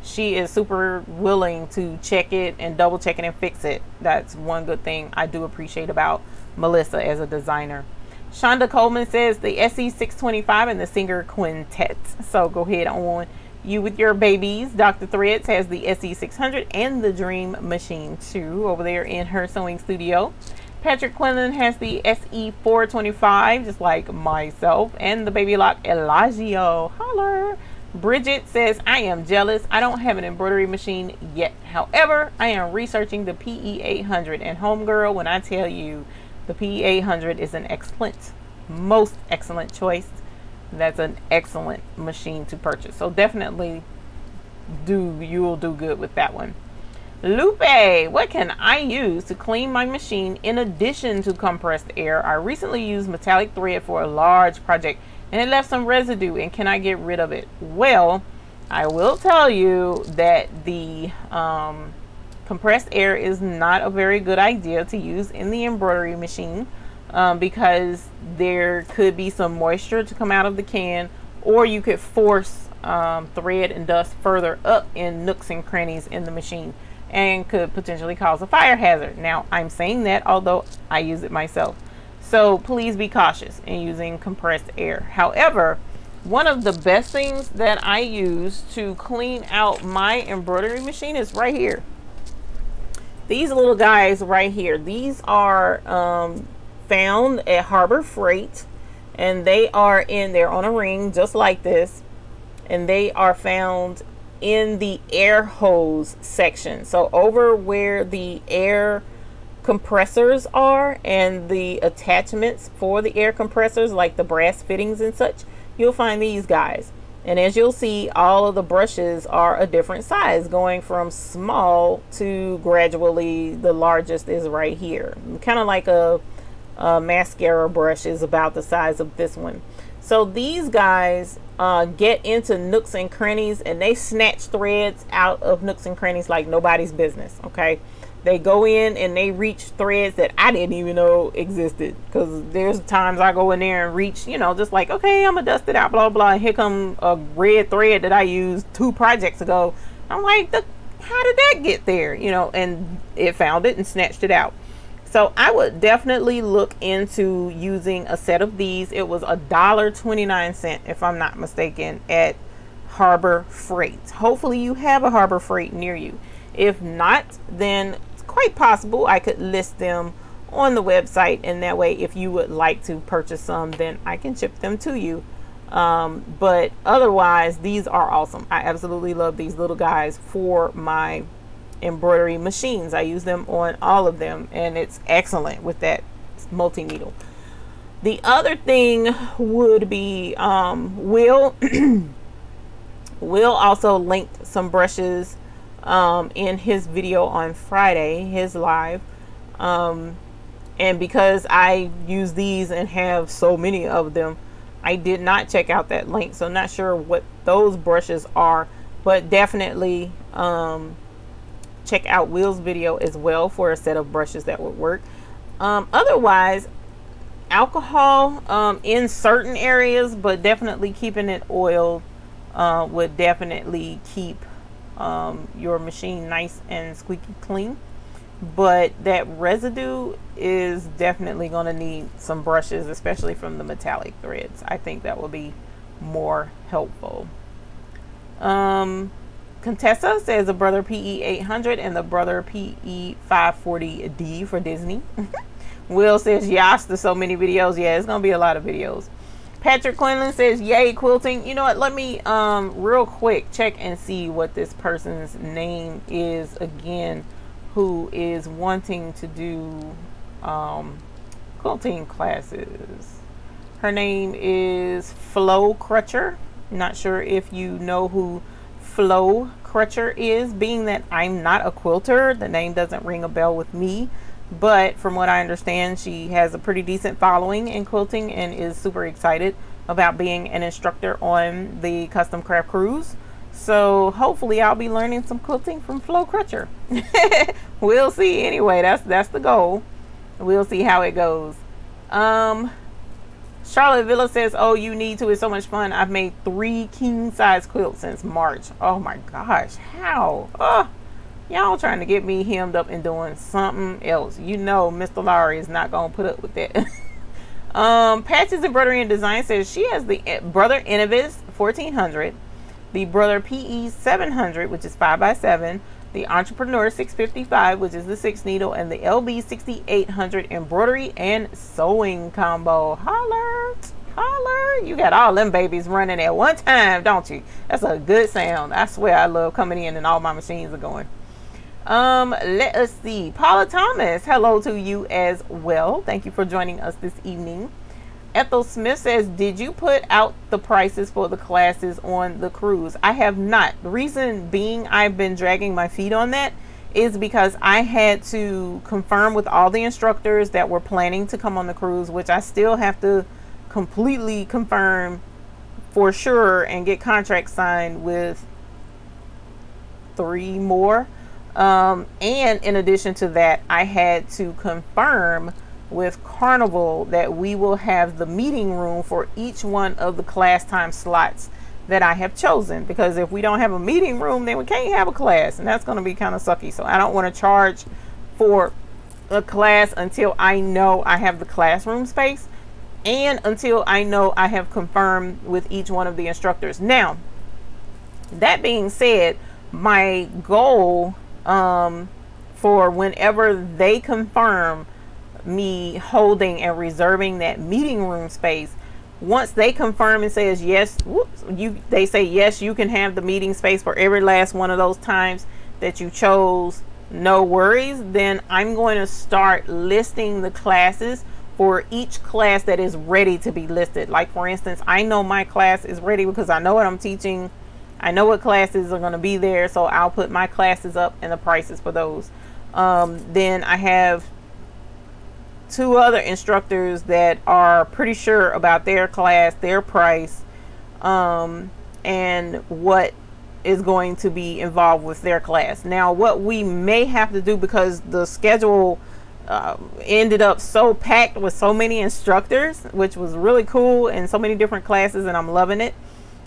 she is super willing to check it and double check it and fix it. That's one good thing I do appreciate about Melissa as a designer. Shonda Coleman says the SE625 and the Singer Quintet. So go ahead on you with your babies. Dr. Threads has the SE600 and the Dream Machine 2 over there in her sewing studio. Patrick Quinlan has the SE425, just like myself, and the Baby Lock Elagio. Holler! Bridget says, I am jealous. I don't have an embroidery machine yet. However, I am researching the PE800. And homegirl, when I tell you the PE800 is an excellent, most excellent choice, that's an excellent machine to purchase. So definitely you'll do good with that one. Lupe, what can I use to clean my machine in addition to compressed air? I recently used metallic thread for a large project and it left some residue, and can I get rid of it? Well, I will tell you that the compressed air is not a very good idea to use in the embroidery machine because there could be some moisture to come out of the can, or you could force thread and dust further up in nooks and crannies in the machine and could potentially cause a fire hazard. Now, I'm saying that although I use it myself. So please be cautious in using compressed air. However, one of the best things that I use to clean out my embroidery machine is right here. These little guys right here. These are found at Harbor Freight, and they're on a ring just like this, and they are found in the air hose section. So over where the air compressors are and the attachments for the air compressors, like the brass fittings and such, you'll find these guys. And as you'll see, all of the brushes are a different size, going from small to gradually the largest is right here. Kind of like a mascara brush is about the size of this one. So these guys get into nooks and crannies, and they snatch threads out of nooks and crannies like nobody's business. Okay, they go in and they reach threads that I didn't even know existed, because there's times I go in there and reach, just like, okay, I'm gonna dust it out, blah blah, and here come a red thread that I used 2 projects ago. I'm like, how did that get there? And it found it and snatched it out. So I would definitely look into using a set of these. It was $1.29, if I'm not mistaken, at Harbor Freight. Hopefully you have a Harbor Freight near you. If not, then it's quite possible I could list them on the website, and that way if you would like to purchase some, then I can ship them to you. But otherwise, these are awesome. I absolutely love these little guys for my embroidery machines. I use them on all of them, and it's excellent with that multi-needle. The other thing would be Will also linked some brushes in his video on Friday, his live, and because I use these and have so many of them, I did not check out that link, so I'm not sure what those brushes are, but definitely check out Will's video as well for a set of brushes that would work. Otherwise, alcohol in certain areas, but definitely keeping it oiled would definitely keep your machine nice and squeaky clean. But that residue is definitely going to need some brushes, especially from the metallic threads. I think that will be more helpful. Contessa says the Brother PE800 and the Brother PE540D for Disney. Will says yes to so many videos. Yeah, it's gonna be a lot of videos. Patrick Quinlan says yay quilting. You know what, let me real quick check and see what this person's name is again, who is wanting to do quilting classes. Her name is Flo Crutcher. Not sure if you know who Flo Crutcher is. Being that I'm not a quilter, the name doesn't ring a bell with me, but from what I understand, she has a pretty decent following in quilting and is super excited about being an instructor on the Custom Craft Cruise. So hopefully I'll be learning some quilting from Flo Crutcher. We'll see. Anyway, that's the goal. We'll see how it goes. Charlotte Villa says, oh, you need to. It's so much fun. I've made 3 king size quilts since March. Oh my gosh. How? Y'all trying to get me hemmed up and doing something else. Mr. Lowry is not going to put up with that. Patches Embroidery and Design says she has the Brother Innovis 1400, the Brother PE 700, which is 5x7, the Entrepreneur 655, which is the 6 needle, and the LB 6800 embroidery and sewing combo. Holler! Holler. You got all them babies running at one time, don't you? That's a good sound. I swear I love coming in and all my machines are going. Let us see. Paula Thomas, hello to you as well. Thank you for joining us this evening. Ethel Smith says, did you put out the prices for the classes on the cruise? I have not. The reason being I've been dragging my feet on that is because I had to confirm with all the instructors that were planning to come on the cruise, which I still have to completely confirm for sure and get contracts signed with 3 more. And in addition to that, I had to confirm with Carnival that we will have the meeting room for each one of the class time slots that I have chosen, because if we don't have a meeting room, then we can't have a class, and that's going to be kind of sucky. So I don't want to charge for a class until I know I have the classroom space and until I know I have confirmed with each one of the instructors. Now, that being said, my goal for whenever they confirm me holding and reserving that meeting room space, once they confirm and says yes, they say yes, you can have the meeting space for every last one of those times that you chose, no worries, then I'm going to start listing the classes for each class that is ready to be listed. Like for instance, I know my class is ready because I know what I'm teaching, I know what classes are going to be there, so I'll put my classes up and the prices for those. Then I have 2 other instructors that are pretty sure about their class, their price, and what is going to be involved with their class. Now, what we may have to do, because the schedule ended up so packed with so many instructors, which was really cool, and so many different classes, and I'm loving it,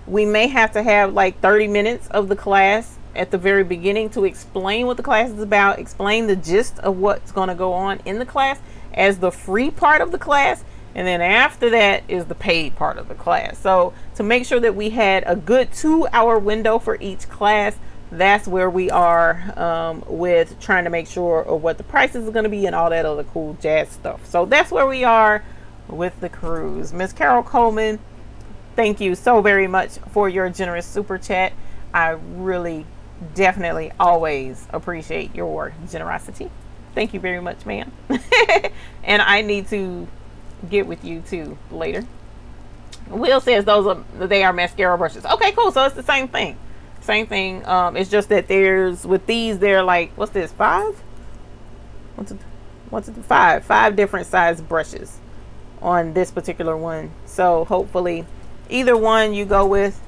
we may have to have like 30 minutes of the class at the very beginning to explain what the class is about, explain the gist of what's going to go on in the class as the free part of the class, and then after that is the paid part of the class. So to make sure that we had a good 2-hour window for each class, that's where we are with trying to make sure of what the prices are going to be and all that other cool jazz stuff. So that's where we are with the cruise. Miss Carol Coleman, thank you so very much for your generous super chat. I really definitely always appreciate your generosity. Thank you very much, ma'am. And I need to get with you too later. Will says they are mascara brushes. Okay, cool. So it's the same thing. Same thing. It's just that there's with these, they're like, what's this? 5? What's it? 5 different size brushes on this particular one. So hopefully either one you go with,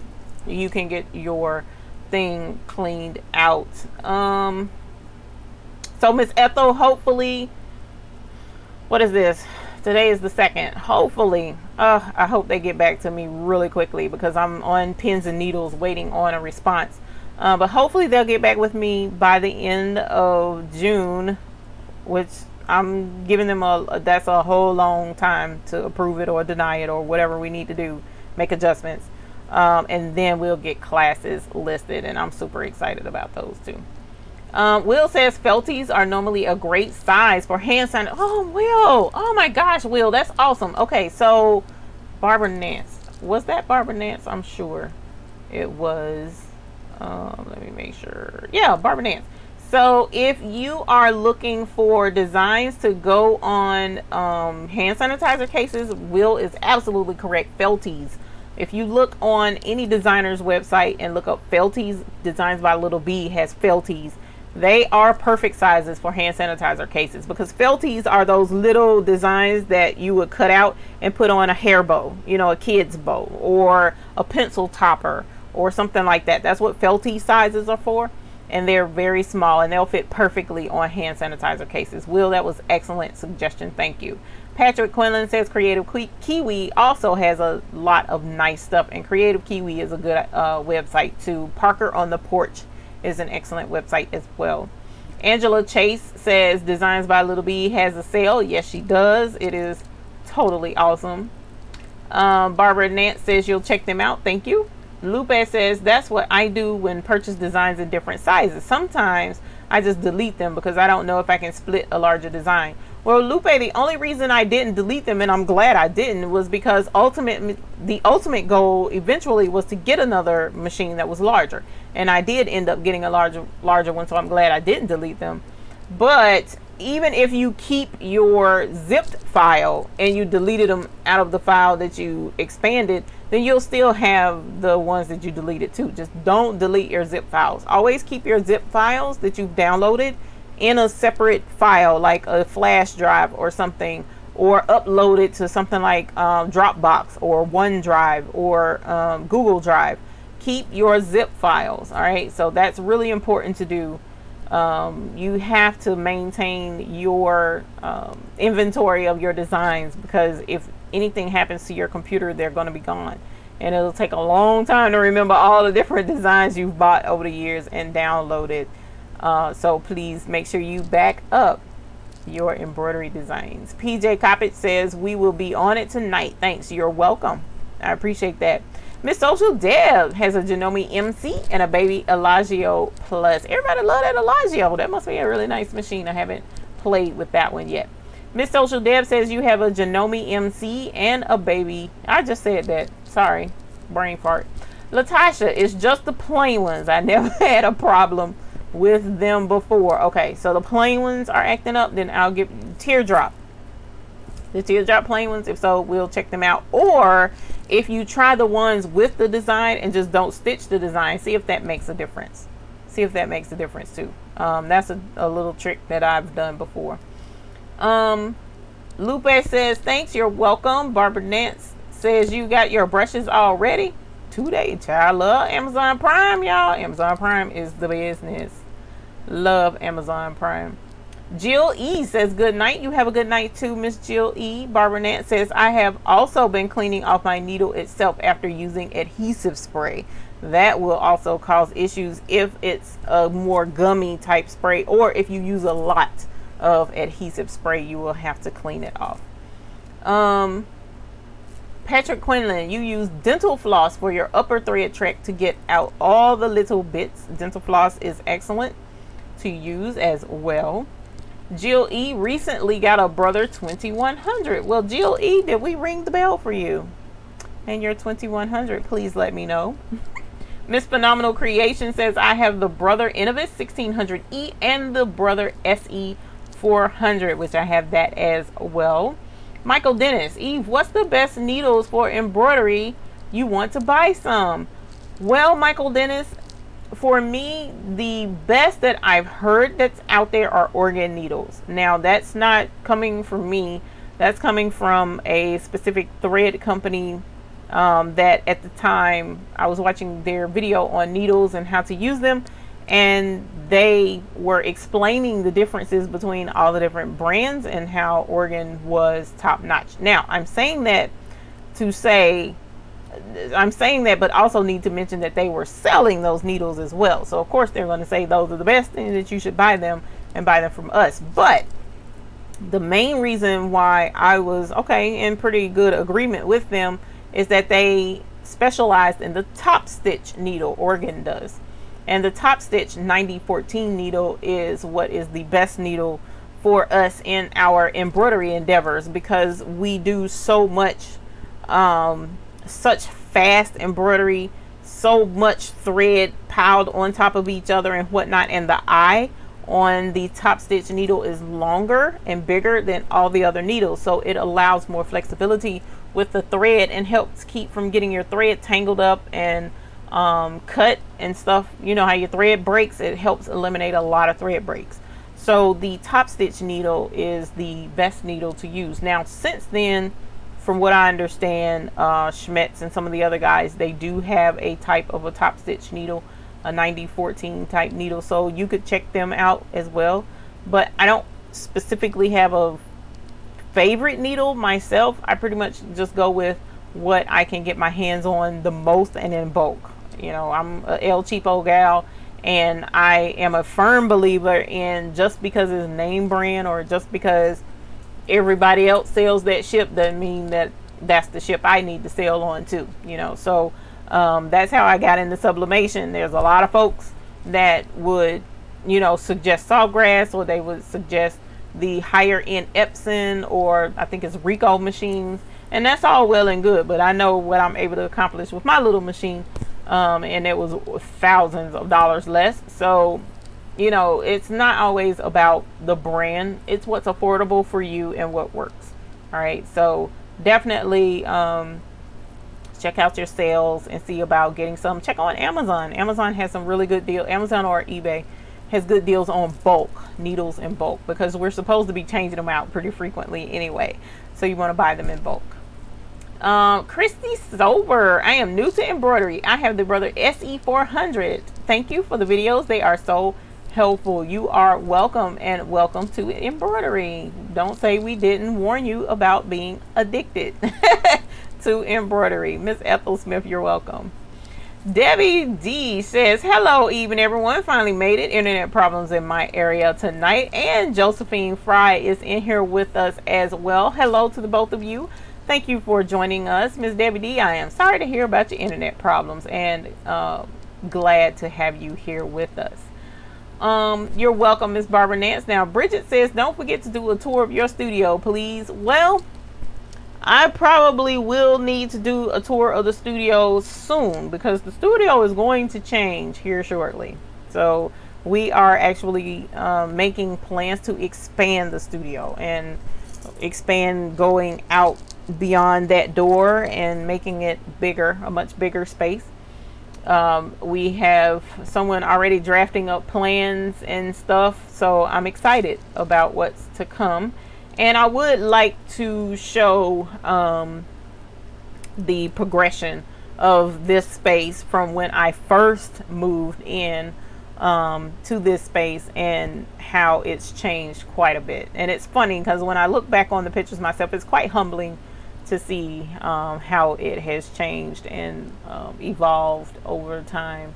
you can get your thing cleaned out. So Miss Ethel, hopefully, what is this? Today is the 2nd. Hopefully, I hope they get back to me really quickly, because I'm on pins and needles waiting on a response. But hopefully they'll get back with me by the end of June, which I'm giving them that's a whole long time to approve it or deny it or whatever we need to do, make adjustments. And then we'll get classes listed, and I'm super excited about those too. Will says felties are normally a great size for hand sign. Oh, Will. Oh my gosh, Will, that's awesome. Okay, so Barbara Nance. Was that Barbara Nance? I'm sure it was. Let me make sure. Yeah, Barbara Nance. So if you are looking for designs to go on hand sanitizer cases, Will is absolutely correct. Felties. If you look on any designer's website and look up Felties, Designs by Little B has Felties. They are perfect sizes for hand sanitizer cases, because Felties are those little designs that you would cut out and put on a hair bow, you know, a kid's bow or a pencil topper or something like that. That's what Feltie sizes are for, and they're very small and they'll fit perfectly on hand sanitizer cases. Will, that was excellent suggestion. Thank you. Patrick Quinlan says Creative Kiwi also has a lot of nice stuff, and Creative Kiwi is a good website too. Parker on the Porch is an excellent website as well. Angela Chase says Designs by Little B has a sale. Yes, she does. It is totally awesome. Barbara Nance says you'll check them out. Thank you. Lupe says that's what I do when purchase designs in different sizes. Sometimes I just delete them because I don't know if I can split a larger design. Well, Lupe, the only reason I didn't delete them, and I'm glad I didn't, was because the ultimate goal eventually was to get another machine that was larger, and I did end up getting a larger one. So I'm glad I didn't delete them. But even if you keep your zipped file and you deleted them out of the file that you expanded, then you'll still have the ones that you deleted too. Just don't delete your zip files. Always keep your zip files that you've downloaded in a separate file, like a flash drive or something, or upload it to something like Dropbox or OneDrive or Google Drive. Keep your zip files. All right, so that's really important to do. You have to maintain your inventory of your designs, because if anything happens to your computer, they're going to be gone, and it'll take a long time to remember all the different designs you've bought over the years and downloaded. So please make sure you back up your embroidery designs. PJ Coppett says we will be on it tonight. Thanks. You're welcome. I appreciate that. Miss Social Deb has a Janome MC and a baby Elagio Plus. Everybody love that Elagio. That must be a really nice machine. I haven't played with that one yet. Miss Social Deb says you have a Janome MC and a baby. I just said that. Sorry. Brain fart. Latasha, it's just the plain ones. I never had a problem with them before. Okay, so the plain ones are acting up, then I'll give teardrop. The teardrop plain ones, if so, we'll check them out. Or if you try the ones with the design and just don't stitch the design, see if that makes a difference. See if that makes a difference too. That's a little trick that I've done before. Lupe says thanks, you're welcome. Barbara Nance says you got your brushes already. 2 days. I love Amazon Prime, y'all. Amazon Prime is the business. Love Amazon Prime. Jill E says good night. You have a good night too, Miss Jill E. Barbara Nance says I have also been cleaning off my needle itself after using adhesive spray. That will also cause issues if it's a more gummy type spray, or if you use a lot of adhesive spray, you will have to clean it off. Patrick Quinlan, you use dental floss for your upper thread track to get out all the little bits. Dental floss is excellent to use as well. Jill E recently got a brother 2100. Well, Jill E, did we ring the bell for you and your 2100? Please let me know. Miss Phenomenal Creation says I have the brother Innovis 1600E and the brother SE 400, which I have that as well. Michael Dennis, Eve, what's the best needles for embroidery? You want to buy some? Well, Michael Dennis, for me, the best that I've heard that's out there are organ needles. Now, that's not coming from me. That's coming from a specific thread company that at the time I was watching their video on needles and how to use them, and they were explaining the differences between all the different brands and how organ was top notch. Now, I'm saying that, but also need to mention that they were selling those needles as well. So of course they're going to say those are the best and that you should buy them, and buy them from us. But the main reason why I was in pretty good agreement with them is that they specialized in the top stitch needle. Organ does. And the top stitch 9014 needle is what is the best needle for us in our embroidery endeavors, because we do so much such fast embroidery, so much thread piled on top of each other and whatnot, and the eye on the top stitch needle is longer and bigger than all the other needles, so it allows more flexibility with the thread and helps keep from getting your thread tangled up and cut and stuff. You know how your thread breaks, it helps eliminate a lot of thread breaks. So the top stitch needle is the best needle to use. Now, since then, from what I understand, Schmetz and some of the other guys, they do have a type of a top stitch needle, a 9014 type needle, so you could check them out as well. But I don't specifically have a favorite needle myself. I pretty much just go with what I can get my hands on the most and in bulk. You know, I'm a El Cheapo gal, and I am a firm believer in just because it's name brand or just because everybody else sells that ship doesn't mean that that's the ship I need to sail on too, you know. So that's how I got into sublimation. There's a lot of folks that would, you know, suggest sawgrass, or they would suggest the higher end Epson, or I think it's Ricoh machines, and that's all well and good, but I know what I'm able to accomplish with my little machine, and it was thousands of dollars less. So, you know, it's not always about the brand, it's what's affordable for you and what works. All right, so definitely check out your sales and see about getting some. Check on Amazon. Amazon has some really good deals. Amazon or eBay has good deals on bulk needles in bulk, because we're supposed to be changing them out pretty frequently anyway, so you want to buy them in bulk. Christy Sober, I am new to embroidery. I have the Brother SE400. Thank you for the videos, they are so helpful. You are welcome, and welcome to embroidery. Don't say we didn't warn you about being addicted to embroidery. Miss Ethel Smith, you're welcome. Debbie D says, hello even everyone, finally made it. Internet problems in my area tonight. And Josephine Fry is in here with us as well. Hello to the both of you. Thank you for joining us. Miss Debbie D, I am sorry to hear about your internet problems, and glad to have you here with us. You're welcome, Miss Barbara Nance. Now Bridget says, don't forget to do a tour of your studio, please. Well, I probably will need to do a tour of the studio soon, because the studio is going to change here shortly. So we are actually making plans to expand the studio and expand going out beyond that door and making it bigger, a much bigger space. We have someone already drafting up plans and stuff, so I'm excited about what's to come. And I would like to show the progression of this space from when I first moved in to this space, and how it's changed quite a bit. And it's funny because when I look back on the pictures myself, it's quite humbling to see how it has changed and evolved over time.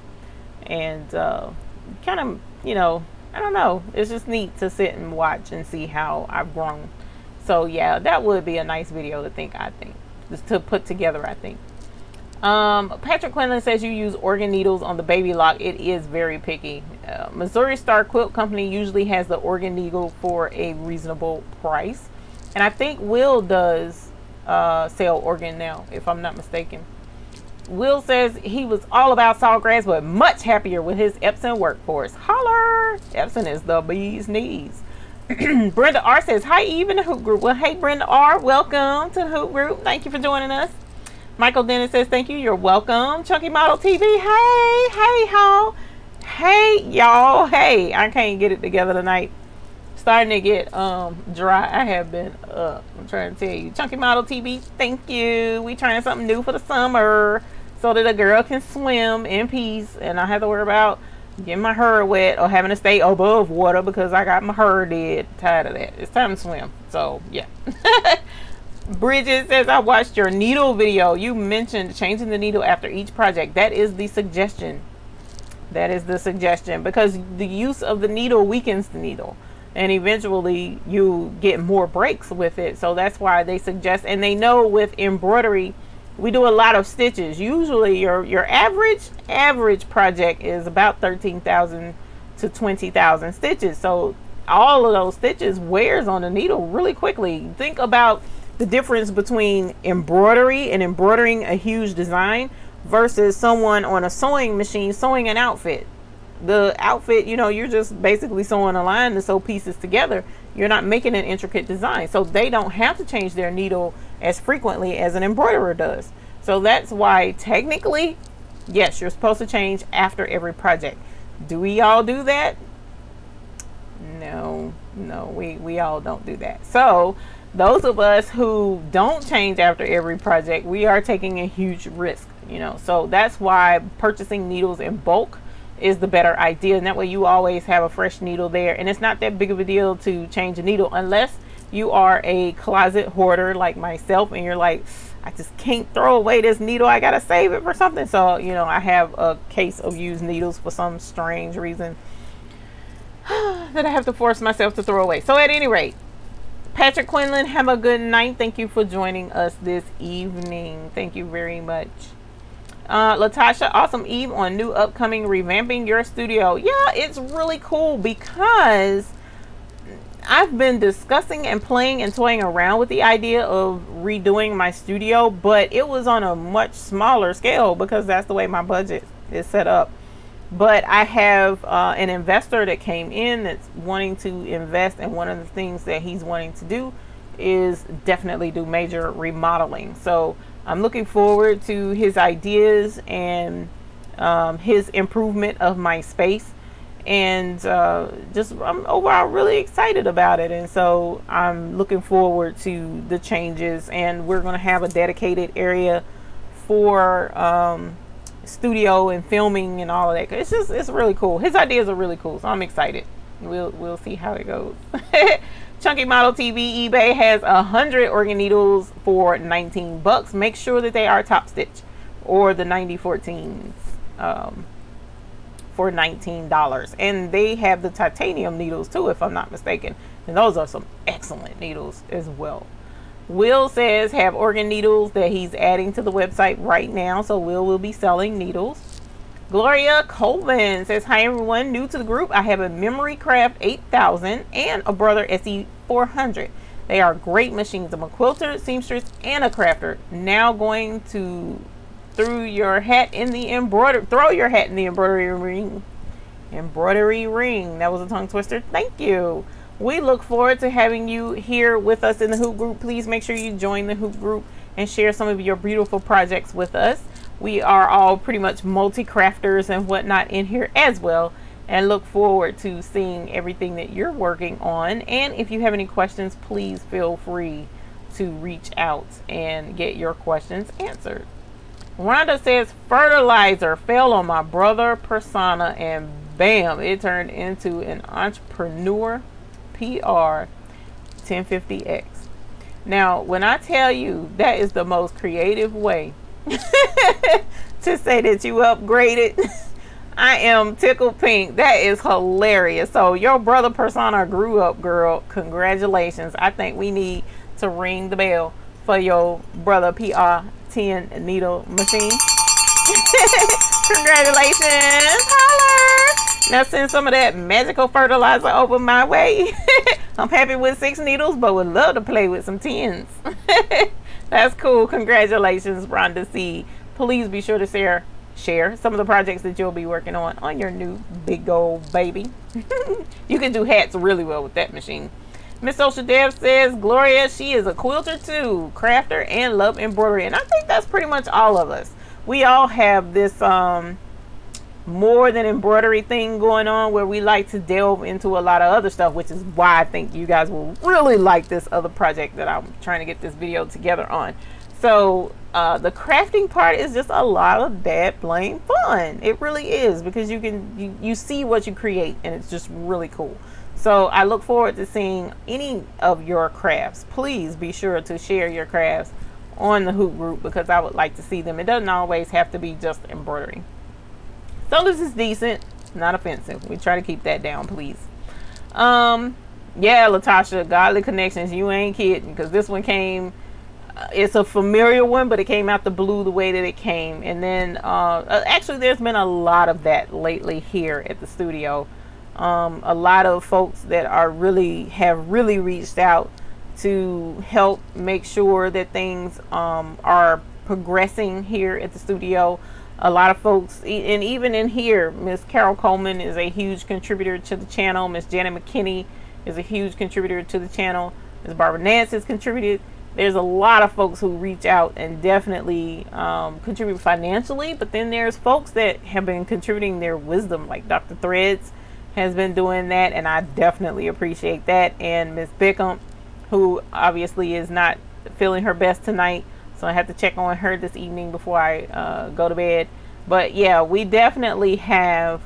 And kind of, you know, I don't know, it's just neat to sit and watch and see how I've grown. So yeah, that would be a nice video to think, just to put together, I think. Patrick Quinlan says you use organ needles on the baby lock. It is very picky. Missouri Star Quilt Company usually has the organ needle for a reasonable price, and I think Will does sell organ now, if I'm not mistaken. Will says he was all about Sawgrass, but much happier with his Epson workforce. Holler! Epson is the bee's knees. Brenda R says, hi Eve and the Hoop Group. Well, hey Brenda R, welcome to the Hoop Group. Thank you for joining us. Michael Dennis says, thank you, you're welcome. Chunky Model TV, hey how? Hey y'all, hey, I can't get it together tonight. Starting to get dry. I have been up. I'm trying to tell you. Chunky Model TV, thank you. We trying something new for the summer, so that a girl can swim in peace and not have to worry about getting my hair wet or having to stay above water because I got my hair dead. Tired of that. It's time to swim. So yeah. Bridget says, I watched your needle video. You mentioned changing the needle after each project. That is the suggestion. That is the suggestion, because the use of the needle weakens the needle, and eventually you get more breaks with it. So that's why they suggest, and they know with embroidery, we do a lot of stitches. Usually your average project is about 13,000 to 20,000 stitches. So all of those stitches wears on the needle really quickly. Think about the difference between embroidery and embroidering a huge design versus someone on a sewing machine sewing an outfit. The outfit, you know, you're just basically sewing a line to sew pieces together. You're not making an intricate design. So they don't have to change their needle as frequently as an embroiderer does. So that's why technically, yes, you're supposed to change after every project. Do we all do that? No, we all don't do that. So those of us who don't change after every project, we are taking a huge risk, you know. So that's why purchasing needles in bulk is the better idea, and that way you always have a fresh needle there, and it's not that big of a deal to change a needle unless you are a closet hoarder like myself and you're like, I just can't throw away this needle, I gotta save it for something. So, you know, I have a case of used needles for some strange reason that I have to force myself to throw away. So at any rate, Patrick Quinlan, have a good night. Thank you for joining us this evening. Thank you very much. Latasha, awesome Eve on new upcoming revamping your studio. Yeah, it's really cool because I've been discussing and playing and toying around with the idea of redoing my studio, but it was on a much smaller scale because that's the way my budget is set up. But I have an investor that came in that's wanting to invest, and one of the things that he's wanting to do is definitely do major remodeling. So I'm looking forward to his ideas and his improvement of my space, and I'm overall really excited about it. And so I'm looking forward to the changes, and we're going to have a dedicated area for studio and filming and all of that. It's really cool. His ideas are really cool, so I'm excited. We'll see how it goes. Chunky Model TV eBay has 100 organ needles for $19. Make sure that they are top stitch or the 9014s for $19. And they have the titanium needles too, if I'm not mistaken. And those are some excellent needles as well. Will says have organ needles that he's adding to the website right now. So will be selling needles. Gloria Coleman says, hi everyone, new to the group. I have a Memory Craft 8000 and a Brother SE 400. They are great machines. I'm a quilter, seamstress, and a crafter. Now going to throw your hat in the embroidery ring. Embroidery ring. That was a tongue twister. Thank you. We look forward to having you here with us in the Hoop Group. Please make sure you join the Hoop Group and share some of your beautiful projects with us. We are all pretty much multi-crafters and whatnot in here as well, and look forward to seeing everything that you're working on. And if you have any questions, please feel free to reach out and get your questions answered. Rhonda says, fertilizer fell on my brother persona and bam, it turned into an entrepreneur PR 1050X. Now, when I tell you that is the most creative way to say that you upgraded, I am tickled pink. That is hilarious. So your brother persona grew up, girl. Congratulations. I think we need to ring the bell for your brother PR 10 needle machine. Congratulations. Holler. Now send some of that magical fertilizer over my way. I'm happy with 6 needles, but would love to play with some 10s. That's cool. Congratulations, Rhonda C. Please be sure to share some of the projects that you'll be working on your new big old baby. You can do hats really well with that machine. Miss Social Dev says, Gloria, she is a quilter too, crafter, and love embroidery. And I think that's pretty much all of us. We all have this more than embroidery thing going on where we like to delve into a lot of other stuff, which is why I think you guys will really like this other project that I'm trying to get this video together on. So the crafting part is just a lot of that blame fun. It really is, because you see what you create, and it's just really cool. So I look forward to seeing any of your crafts. Please be sure to share your crafts on the Hoop Group, because I would like to see them. It doesn't always have to be just embroidery. So this is decent, not offensive. We try to keep that down, please. Yeah, Latasha, Godly Connections, you ain't kidding, because this one came, it's a familiar one, but it came out the blue the way that it came. And then actually there's been a lot of that lately here at the studio. A lot of folks that have really reached out to help make sure that things are progressing here at the studio. A lot of folks, and even in here, Miss Carol Coleman is a huge contributor to the channel. Miss Janet McKinney is a huge contributor to the channel. Miss Barbara Nance has contributed. There's a lot of folks who reach out and definitely contribute financially, but then there's folks that have been contributing their wisdom, like Dr. Threads has been doing that, and I definitely appreciate that. And Miss Bickham, who obviously is not feeling her best tonight, so I have to check on her this evening before I go to bed. But yeah, we definitely have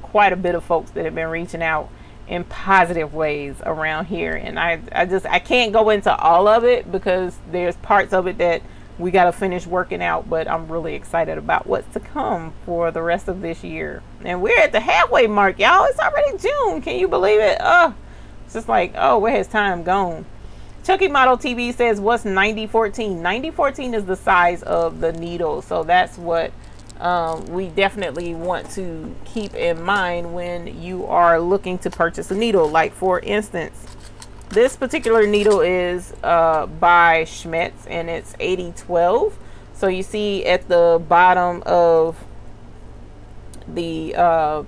quite a bit of folks that have been reaching out in positive ways around here. And I can't go into all of it because there's parts of it that we got to finish working out. But I'm really excited about what's to come for the rest of this year. And we're at the halfway mark, y'all. It's already June. Can you believe it? It's just like, oh, where has time gone? Chucky Model TV says, what's 9014? 9014 is the size of the needle. So that's what we definitely want to keep in mind when you are looking to purchase a needle. Like, for instance, This particular needle is by Schmetz, and it's 8012. So you see at the bottom of the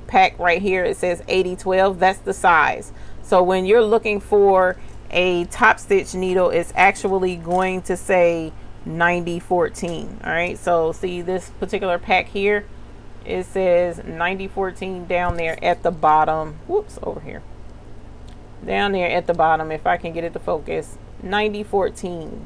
pack right here, it says 8012. That's the size. So when you're looking for a top stitch needle, it's actually going to say 9014. All right, so see this particular pack here, it says 9014 down there at the bottom. Whoops, over here down there at the bottom, if I can get it to focus, 9014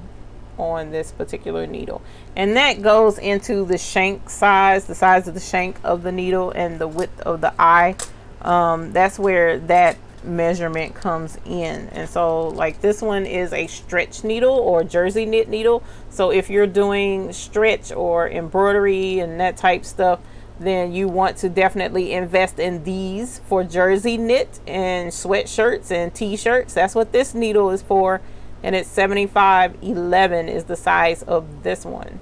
on this particular needle. And that goes into the shank size, the size of the shank of the needle, and the width of the eye. That's where that measurement comes in. And so like this one is a stretch needle or jersey knit needle. So if you're doing stretch or embroidery and that type stuff, then you want to definitely invest in these for jersey knit and sweatshirts and t-shirts. That's what this needle is for, and it's 7511 is the size of this one.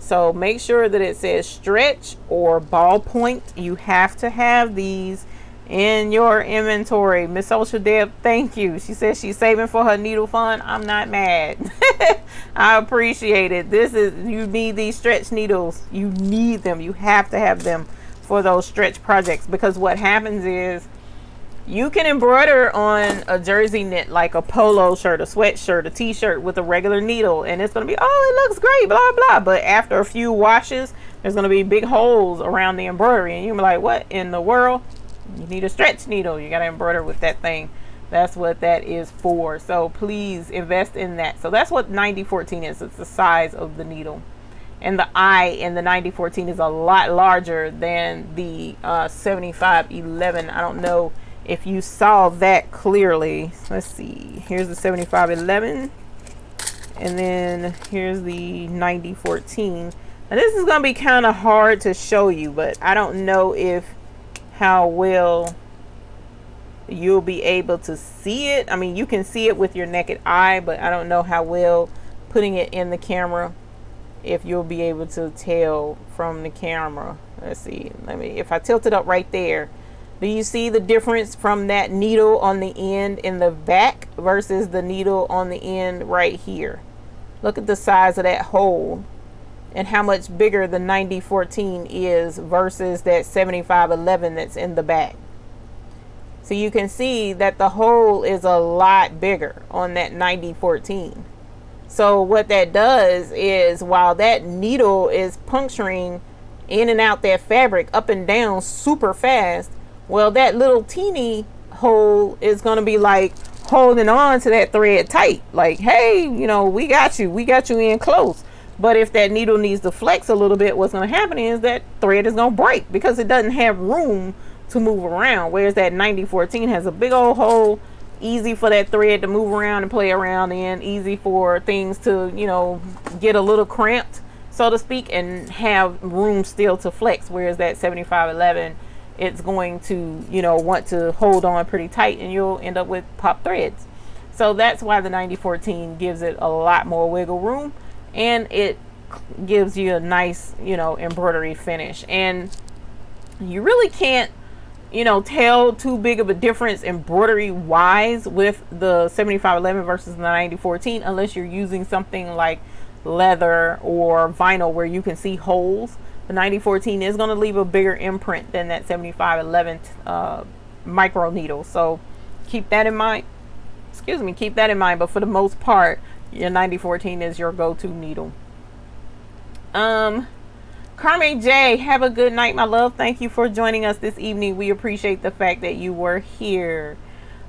So make sure that it says stretch or ballpoint. You have to have these in your inventory. Miss Social Deb, thank you. She says she's saving for her needle fund. I'm not mad. I appreciate it. This is, you need these stretch needles. You need them. You have to have them for those stretch projects, because what happens is you can embroider on a jersey knit, like a polo shirt, a sweatshirt, a t-shirt with a regular needle, and it's going to be, oh, it looks great, blah, blah. But after a few washes, there's going to be big holes around the embroidery, and you're like, what in the world? You need a stretch needle. You got to embroider with that thing. That's what that is for. So please invest in that. So that's what 9014 is. It's the size of the needle. And the eye in the 9014 is a lot larger than the 7511. I don't know if you saw that clearly. Let's see. Here's the 7511. And then here's the 9014. Now this is going to be kind of hard to show you, but I don't know how well you'll be able to see it. I mean, you can see it with your naked eye, but I don't know how well putting it in the camera, if you'll be able to tell from the camera. Let's see. If I tilt it up right there, do you see the difference from that needle on the end in the back versus the needle on the end right here? Look at the size of that hole and how much bigger the 9014 is versus that 7511 that's in the back. So you can see that the hole is a lot bigger on that 9014. So what that does is, while that needle is puncturing in and out that fabric up and down super fast, well, that little teeny hole is going to be like holding on to that thread tight, like, hey, you know, we got you in close. But if that needle needs to flex a little bit, what's going to happen is that thread is going to break because it doesn't have room to move around. Whereas that 9014 has a big old hole, easy for that thread to move around and play around in, easy for things to, you know, get a little cramped, so to speak, and have room still to flex. Whereas that 7511, it's going to, you know, want to hold on pretty tight, and you'll end up with pop threads. So that's why the 9014 gives it a lot more wiggle room, and it gives you a nice, you know, embroidery finish. And you really can't, you know, tell too big of a difference embroidery wise with the 7511 versus the 9014 unless you're using something like leather or vinyl where you can see holes. The 9014 is going to leave a bigger imprint than that 7511 micro needle. So keep that in mind. Excuse me, keep that in mind. But for the most part, your 9014 is your go-to needle. Carmen J, have a good night, my love. Thank you for joining us this evening. We appreciate the fact that you were here.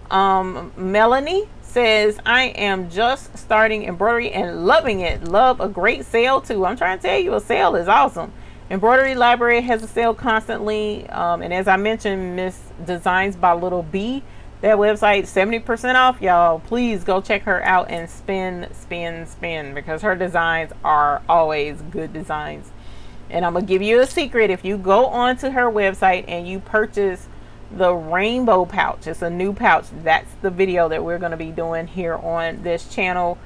Melanie says, I am just starting embroidery and loving it. Love a great sale too. I'm trying to tell you, a sale is awesome. Embroidery Library has a sale constantly. And as I mentioned, Miss Designs by Little B, that website, 70% off, y'all. Please go check her out and spin, because her designs are always good designs. And I'm going to give you a secret. If you go onto her website and you purchase the rainbow pouch, it's a new pouch. That's the video that we're going to be doing here on this channel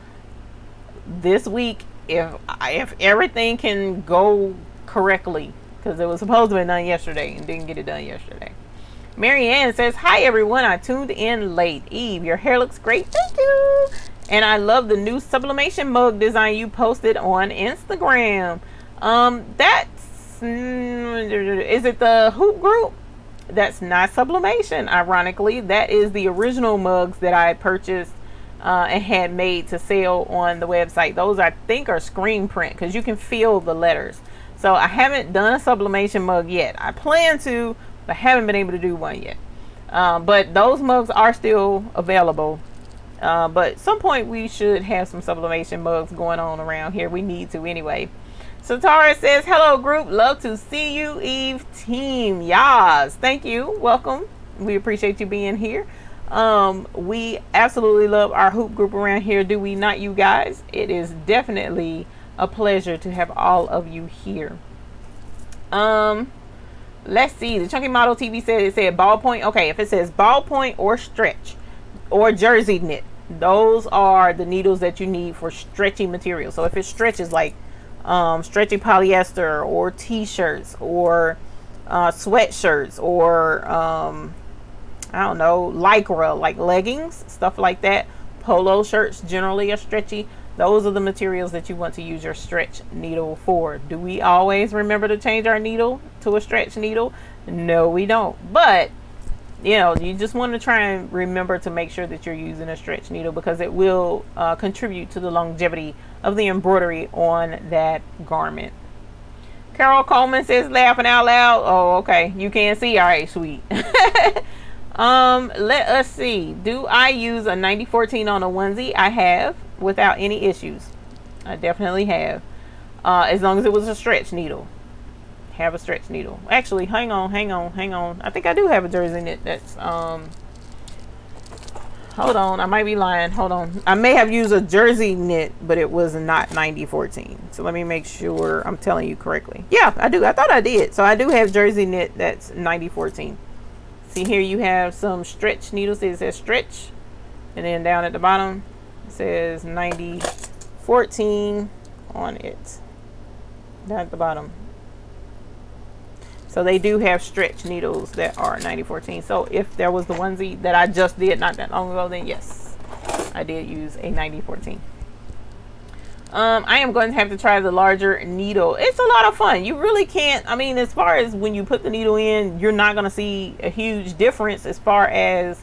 this week. If everything can go correctly, because it was supposed to be done yesterday and didn't get it done yesterday. Marianne says, hi everyone, I tuned in late. Eve, your hair looks great. Thank you. And I love the new sublimation mug design you posted on Instagram. Is it the Hoop Group? That's not sublimation, ironically. That is the original mugs that I purchased and had made to sell on the website. Those I think are screen print because you can feel the letters. So I haven't done a sublimation mug yet. I plan to, but haven't been able to do one yet. But those mugs are still available. But at some point we should have some sublimation mugs going on around here. We need to anyway. So Tara says, hello group, love to see you. Eve team, yas, thank you, welcome. We appreciate you being here. We absolutely love our hoop group around here, do we not, you guys? It is definitely a pleasure to have all of you here. Let's see, the Chunky Model TV said it said ballpoint. Okay, if it says ballpoint or stretch or jersey knit, those are the needles that you need for stretchy material. So if it stretches like stretchy polyester or t-shirts or sweatshirts or I don't know, lycra, like leggings, stuff like that. Polo shirts generally are stretchy. Those are the materials that you want to use your stretch needle for. Do we always remember to change our needle to a stretch needle? No, we don't. But you know, you just want to try and remember to make sure that you're using a stretch needle because it will contribute to the longevity of the embroidery on that garment. Carol Coleman says, laughing out loud. Oh, okay. You can't see. All right, sweet. Let us see. Do I use a 9014 on a onesie? I have, without any issues. I definitely have. As long as it was a stretch needle. Have a stretch needle. Actually, hang on. I think I do have a jersey knit that's hold on, I might be lying. Hold on. I may have used a jersey knit, but it was not 9014. So let me make sure I'm telling you correctly. Yeah, I do. I thought I did. So I do have jersey knit that's 9014. See here you have some stretch needles. It says stretch. And then down at the bottom it says 9014 on it. Down at the bottom. So they do have stretch needles that are 9014. So if there was the onesie that I just did not that long ago, then yes, I did use a 9014. I am going to have to try the larger needle. It's a lot of fun. You really can't, I mean, as far as when you put the needle in, you're not going to see a huge difference as far as,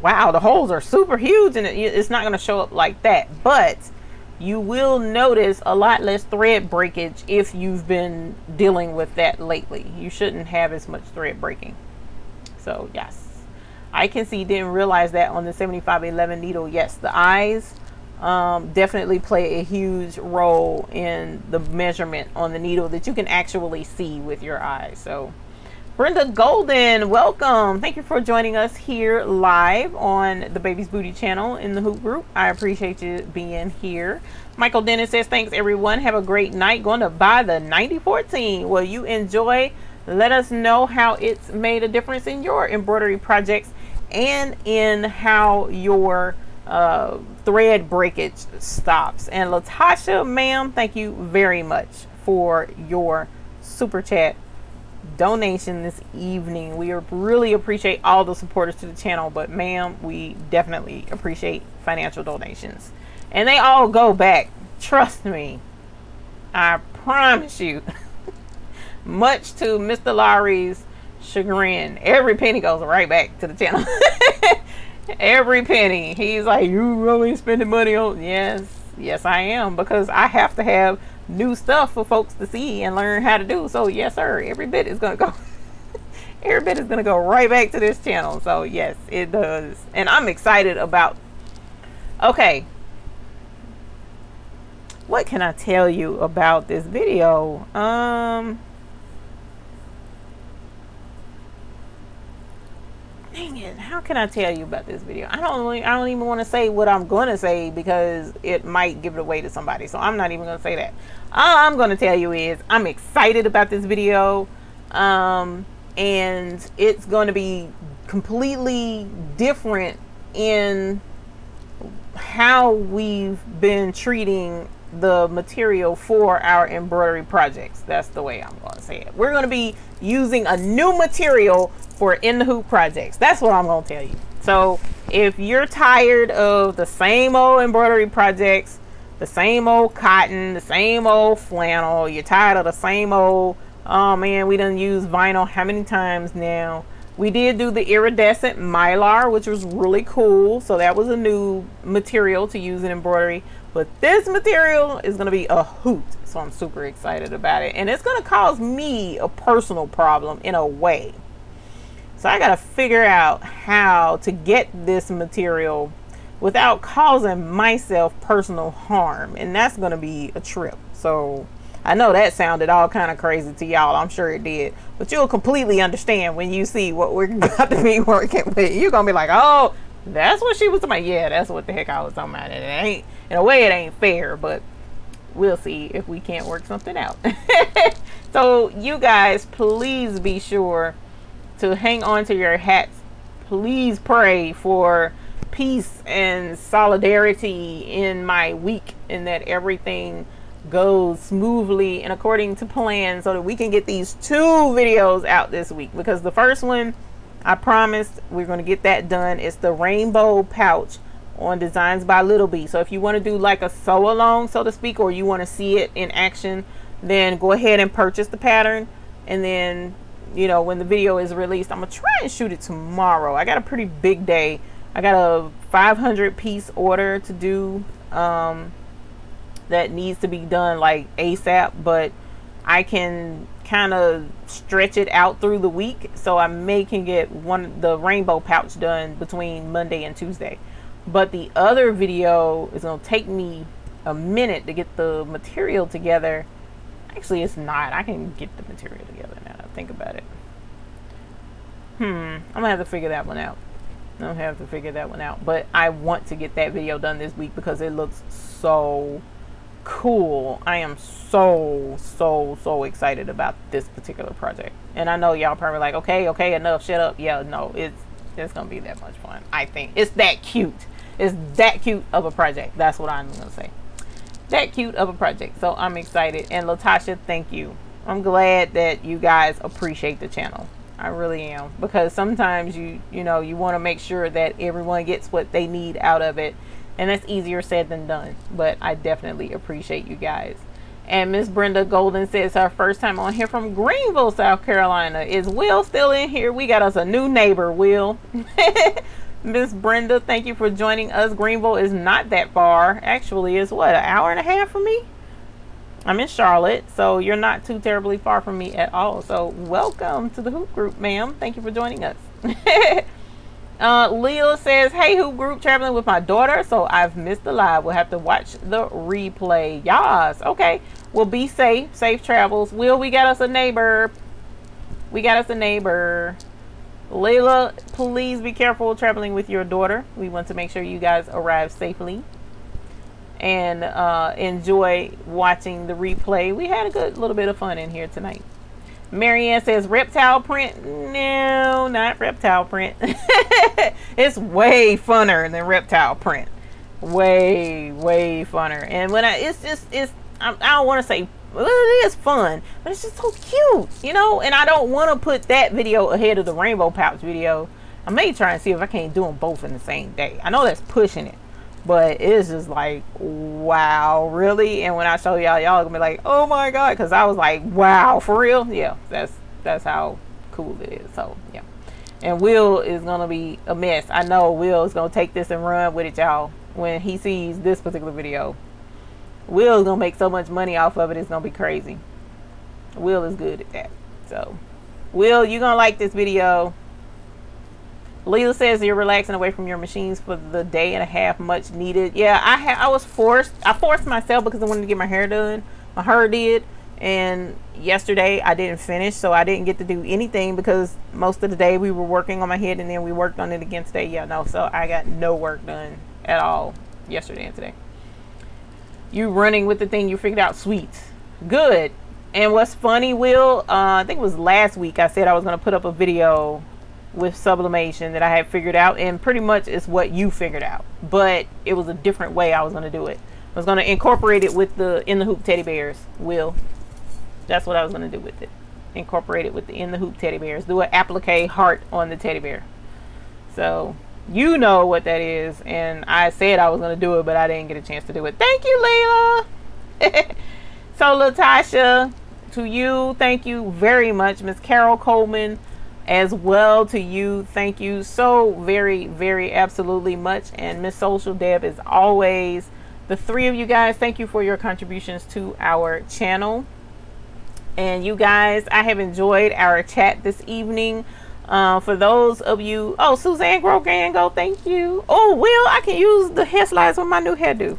wow, the holes are super huge and it's not going to show up like that. But you will notice a lot less thread breakage if you've been dealing with that lately. You shouldn't have as much thread breaking. So yes, I can see, didn't realize that on the 7511 needle. Yes, the eyes definitely play a huge role in the measurement on the needle that you can actually see with your eyes. So Brenda Golden, welcome. Thank you for joining us here live on the Baby's Booty channel in the Hoop Group. I appreciate you being here. Michael Dennis says, thanks everyone. Have a great night. Going to buy the 9014. Well, you enjoy. Let us know how it's made a difference in your embroidery projects and in how your thread breakage stops. And Latasha, ma'am, thank you very much for your super chat donation this evening. We really appreciate all the supporters to the channel, but ma'am, we definitely appreciate financial donations, and they all go back, trust me, I promise you. Much to Mr. Lowry's chagrin, every penny goes right back to the channel. Every penny. He's like, you really spending money on? Yes I am, because I have to have new stuff for folks to see and learn how to do. So yes sir, every bit is gonna go every bit is gonna go right back to this channel. So yes, it does. And I'm excited about, okay, what can I tell you about this video? Dang it, how can I tell you about this video? I don't even want to say what I'm going to say because it might give it away to somebody. So I'm not even going to say that. All I'm going to tell you is I'm excited about this video. And it's going to be completely different in how we've been treating the material for our embroidery projects. That's the way I'm going to say it. We're going to be using a new material for in the hoop projects. That's what I'm gonna tell you. So if you're tired of the same old embroidery projects, the same old cotton, the same old flannel, you're tired of the same old, oh man, we done used vinyl how many times now? We did do the iridescent mylar, which was really cool. So that was a new material to use in embroidery. But this material is going to be a hoot. So I'm super excited about it. And it's going to cause me a personal problem in a way. So I got to figure out how to get this material without causing myself personal harm. And that's going to be a trip. So I know that sounded all kind of crazy to y'all. I'm sure it did. But you'll completely understand when you see what we're about to be working with. You're going to be like, oh, that's what she was talking about. Yeah, that's what the heck I was talking about. And it ain't, in a way, it ain't fair. But we'll see if we can't work something out. So you guys, please be sure to hang on to your hats. Please pray for peace and solidarity in my week, and that everything goes smoothly and according to plan, so that we can get these 2 videos out this week. Because the first one, I promised we're going to get that done. It's the rainbow pouch on Designs by Little B. So if you want to do like a sew along, so to speak, or you want to see it in action, then go ahead and purchase the pattern. And then, you know, when the video is released, I'm gonna try and shoot it tomorrow. I got a pretty big day. I got a 500 piece order to do that needs to be done like ASAP, but I can kind of stretch it out through the week, so I can get the rainbow pouch done between Monday and Tuesday. But the other video is gonna take me a minute to get the material together. Actually, it's not. I can get the material together now that I think about it. I'm gonna have to figure that one out. But I want to get that video done this week because it looks so cool. I am so excited about this particular project. And I know y'all probably like, okay, enough, shut up. Yeah, no, it's gonna be that much fun. I think it's that cute. It's that cute of a project. That's what I'm gonna say. That cute of a project. So I'm excited. And Latasha, thank you. I'm glad that you guys appreciate the channel. I really am, because sometimes you want to make sure that everyone gets what they need out of it, and that's easier said than done. But I definitely appreciate you guys. And Miss Brenda Golden says her first time on here from Greenville, South Carolina. Is Will still in here? We got us a new neighbor, Will. Miss Brenda, thank you for joining us. Greenville is not that far. Actually, it's what, an hour and a half from me? I'm in Charlotte, so you're not too terribly far from me at all. So welcome to the Hoop Group, ma'am. Thank you for joining us. Leah says, hey, Hoop Group, traveling with my daughter, so I've missed the live. We'll have to watch the replay. Yas. Okay. Well, be safe. Safe travels. Will, we got us a neighbor. Layla, please be careful traveling with your daughter. We want to make sure you guys arrive safely and enjoy watching the replay. We had a good little bit of fun in here tonight. Marianne says reptile print. No, not reptile print. It's way funner than reptile print. Way funner. And when I don't want to say, well, it is fun, but it's just so cute, you know. And I don't want to put that video ahead of the rainbow pouch video. I may try and see if I can't do them both in the same day. I know that's pushing it, but it's just like, wow, really? And when I show y'all gonna be like, oh my god, because I was like, wow, for real? Yeah, that's how cool it is. So yeah. And Will is gonna be a mess. I know Will is gonna take this and run with it, y'all. When he sees this particular video, Will is gonna make so much money off of it, it's gonna be crazy. Will is good at that. So Will, you're gonna like this video. Leela says you're relaxing away from your machines for the day and a half, much needed. Yeah, I forced myself because I wanted to get my hair done. My hair did, and yesterday I didn't finish, so I didn't get to do anything because most of the day we were working on my head, and then we worked on it again today. Yeah, no, so I got no work done at all yesterday and today. You running with the thing you figured out, sweet, good. And what's funny, Will, I think it was last week I said I was going to put up a video with sublimation that I had figured out, and pretty much it's what you figured out, but it was a different way I was going to do it. I was going to incorporate it with the in the hoop teddy bears, Will. That's what I was going to do with it. incorporate it with the in the hoop teddy bears. Do an applique heart on the teddy bear. So you know what that is, and I said I was going to do it, but I didn't get a chance to do it. Thank you, Leila. So Latasha, to you, thank you very much. Miss Carol Coleman, as well, to you, thank you so very, very absolutely much. And Miss Social Deb, as always, the three of you guys, thank you for your contributions to our channel. And you guys, I have enjoyed our chat this evening. For those of you, oh, Suzanne Grogango, thank you. Oh, Will, I can use the hair slides with my new hairdo.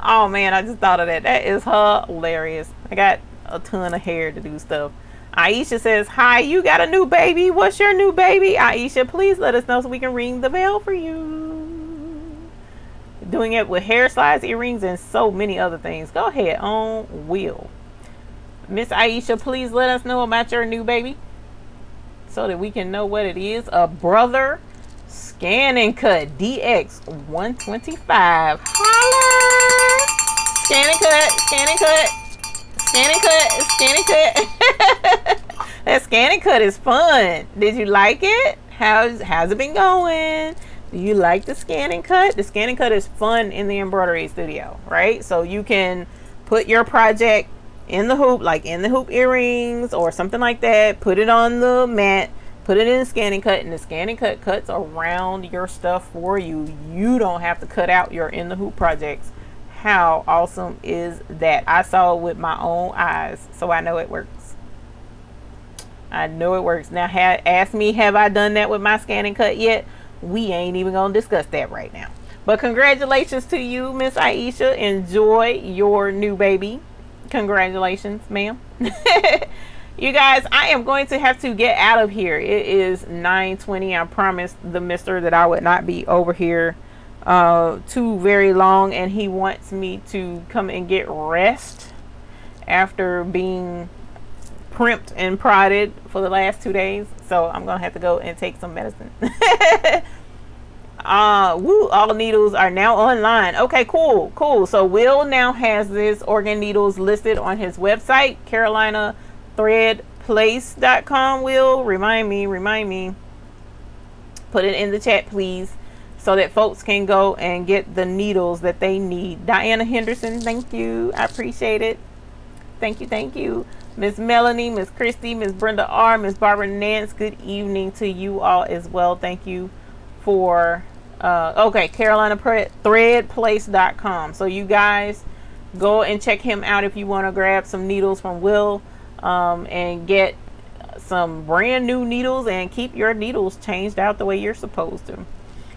Oh man, I just thought of that. That is hilarious. I got a ton of hair to do stuff. Aisha says, hi, you got a new baby. What's your new baby? Aisha, please let us know so we can ring the bell for you. Doing it with hair slides, earrings, and so many other things. Go ahead on Will. Miss Aisha, please let us know about your new baby so that we can know what it is. A brother Scan and Cut DX 125. Holla! Scan and cut, scan and cut, scan and cut, scan and cut. That scan and cut is fun. Did you like it? How's it been going? Do you like the scan and cut? The scan and cut is fun in the embroidery studio, right? So you can put your project in the hoop, like in the hoop earrings or something like that. Put it on the mat, put it in the scan and cut, and the scan and cut cuts around your stuff for you. You don't have to cut out your in the hoop projects. How awesome is that? I saw it with my own eyes, so I know it works. I know it works. Now, ask me, have I done that with my scan and cut yet? We ain't even gonna discuss that right now. But congratulations to you, Miss Aisha. Enjoy your new baby. Congratulations, ma'am. You guys, I am going to have to get out of here. It is 9:20. I promised the mister that I would not be over here too very long, and he wants me to come and get rest after being primped and prodded for the last 2 days. So I'm gonna have to go and take some medicine. All needles are now online. Okay, cool. So Will now has this organ needles listed on his website, CarolinaThreadPlace.com. Will, remind me. Put it in the chat, please, so that folks can go and get the needles that they need. Diana Henderson, thank you. I appreciate it. Thank you. Miss Melanie, Miss Christy, Miss Brenda R, Miss Barbara Nance, good evening to you all as well. Thank you for CarolinaThreadPlace.com. So you guys go and check him out if you want to grab some needles from Will and get some brand new needles and keep your needles changed out the way you're supposed to.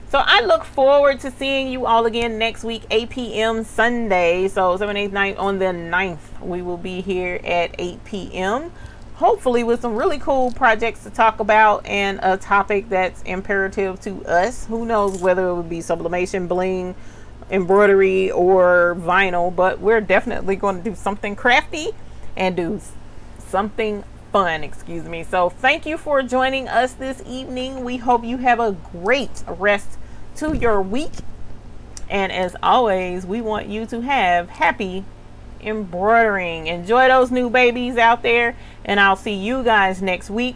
So I look forward to seeing you all again next week, 8 p.m. Sunday. So 7, 8, 9 on the 9th. We will be here at 8 p.m. hopefully with some really cool projects to talk about and a topic that's imperative to us. Who knows whether it would be sublimation, bling, embroidery, or vinyl, but we're definitely going to do something crafty and do something fun, excuse me. So thank you for joining us this evening. We hope you have a great rest to your week, and as always, we want you to have happy embroidering. Enjoy those new babies out there, and I'll see you guys next week,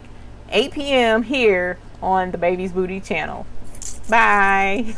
8 p.m. here on the Baby's Booty channel. Bye.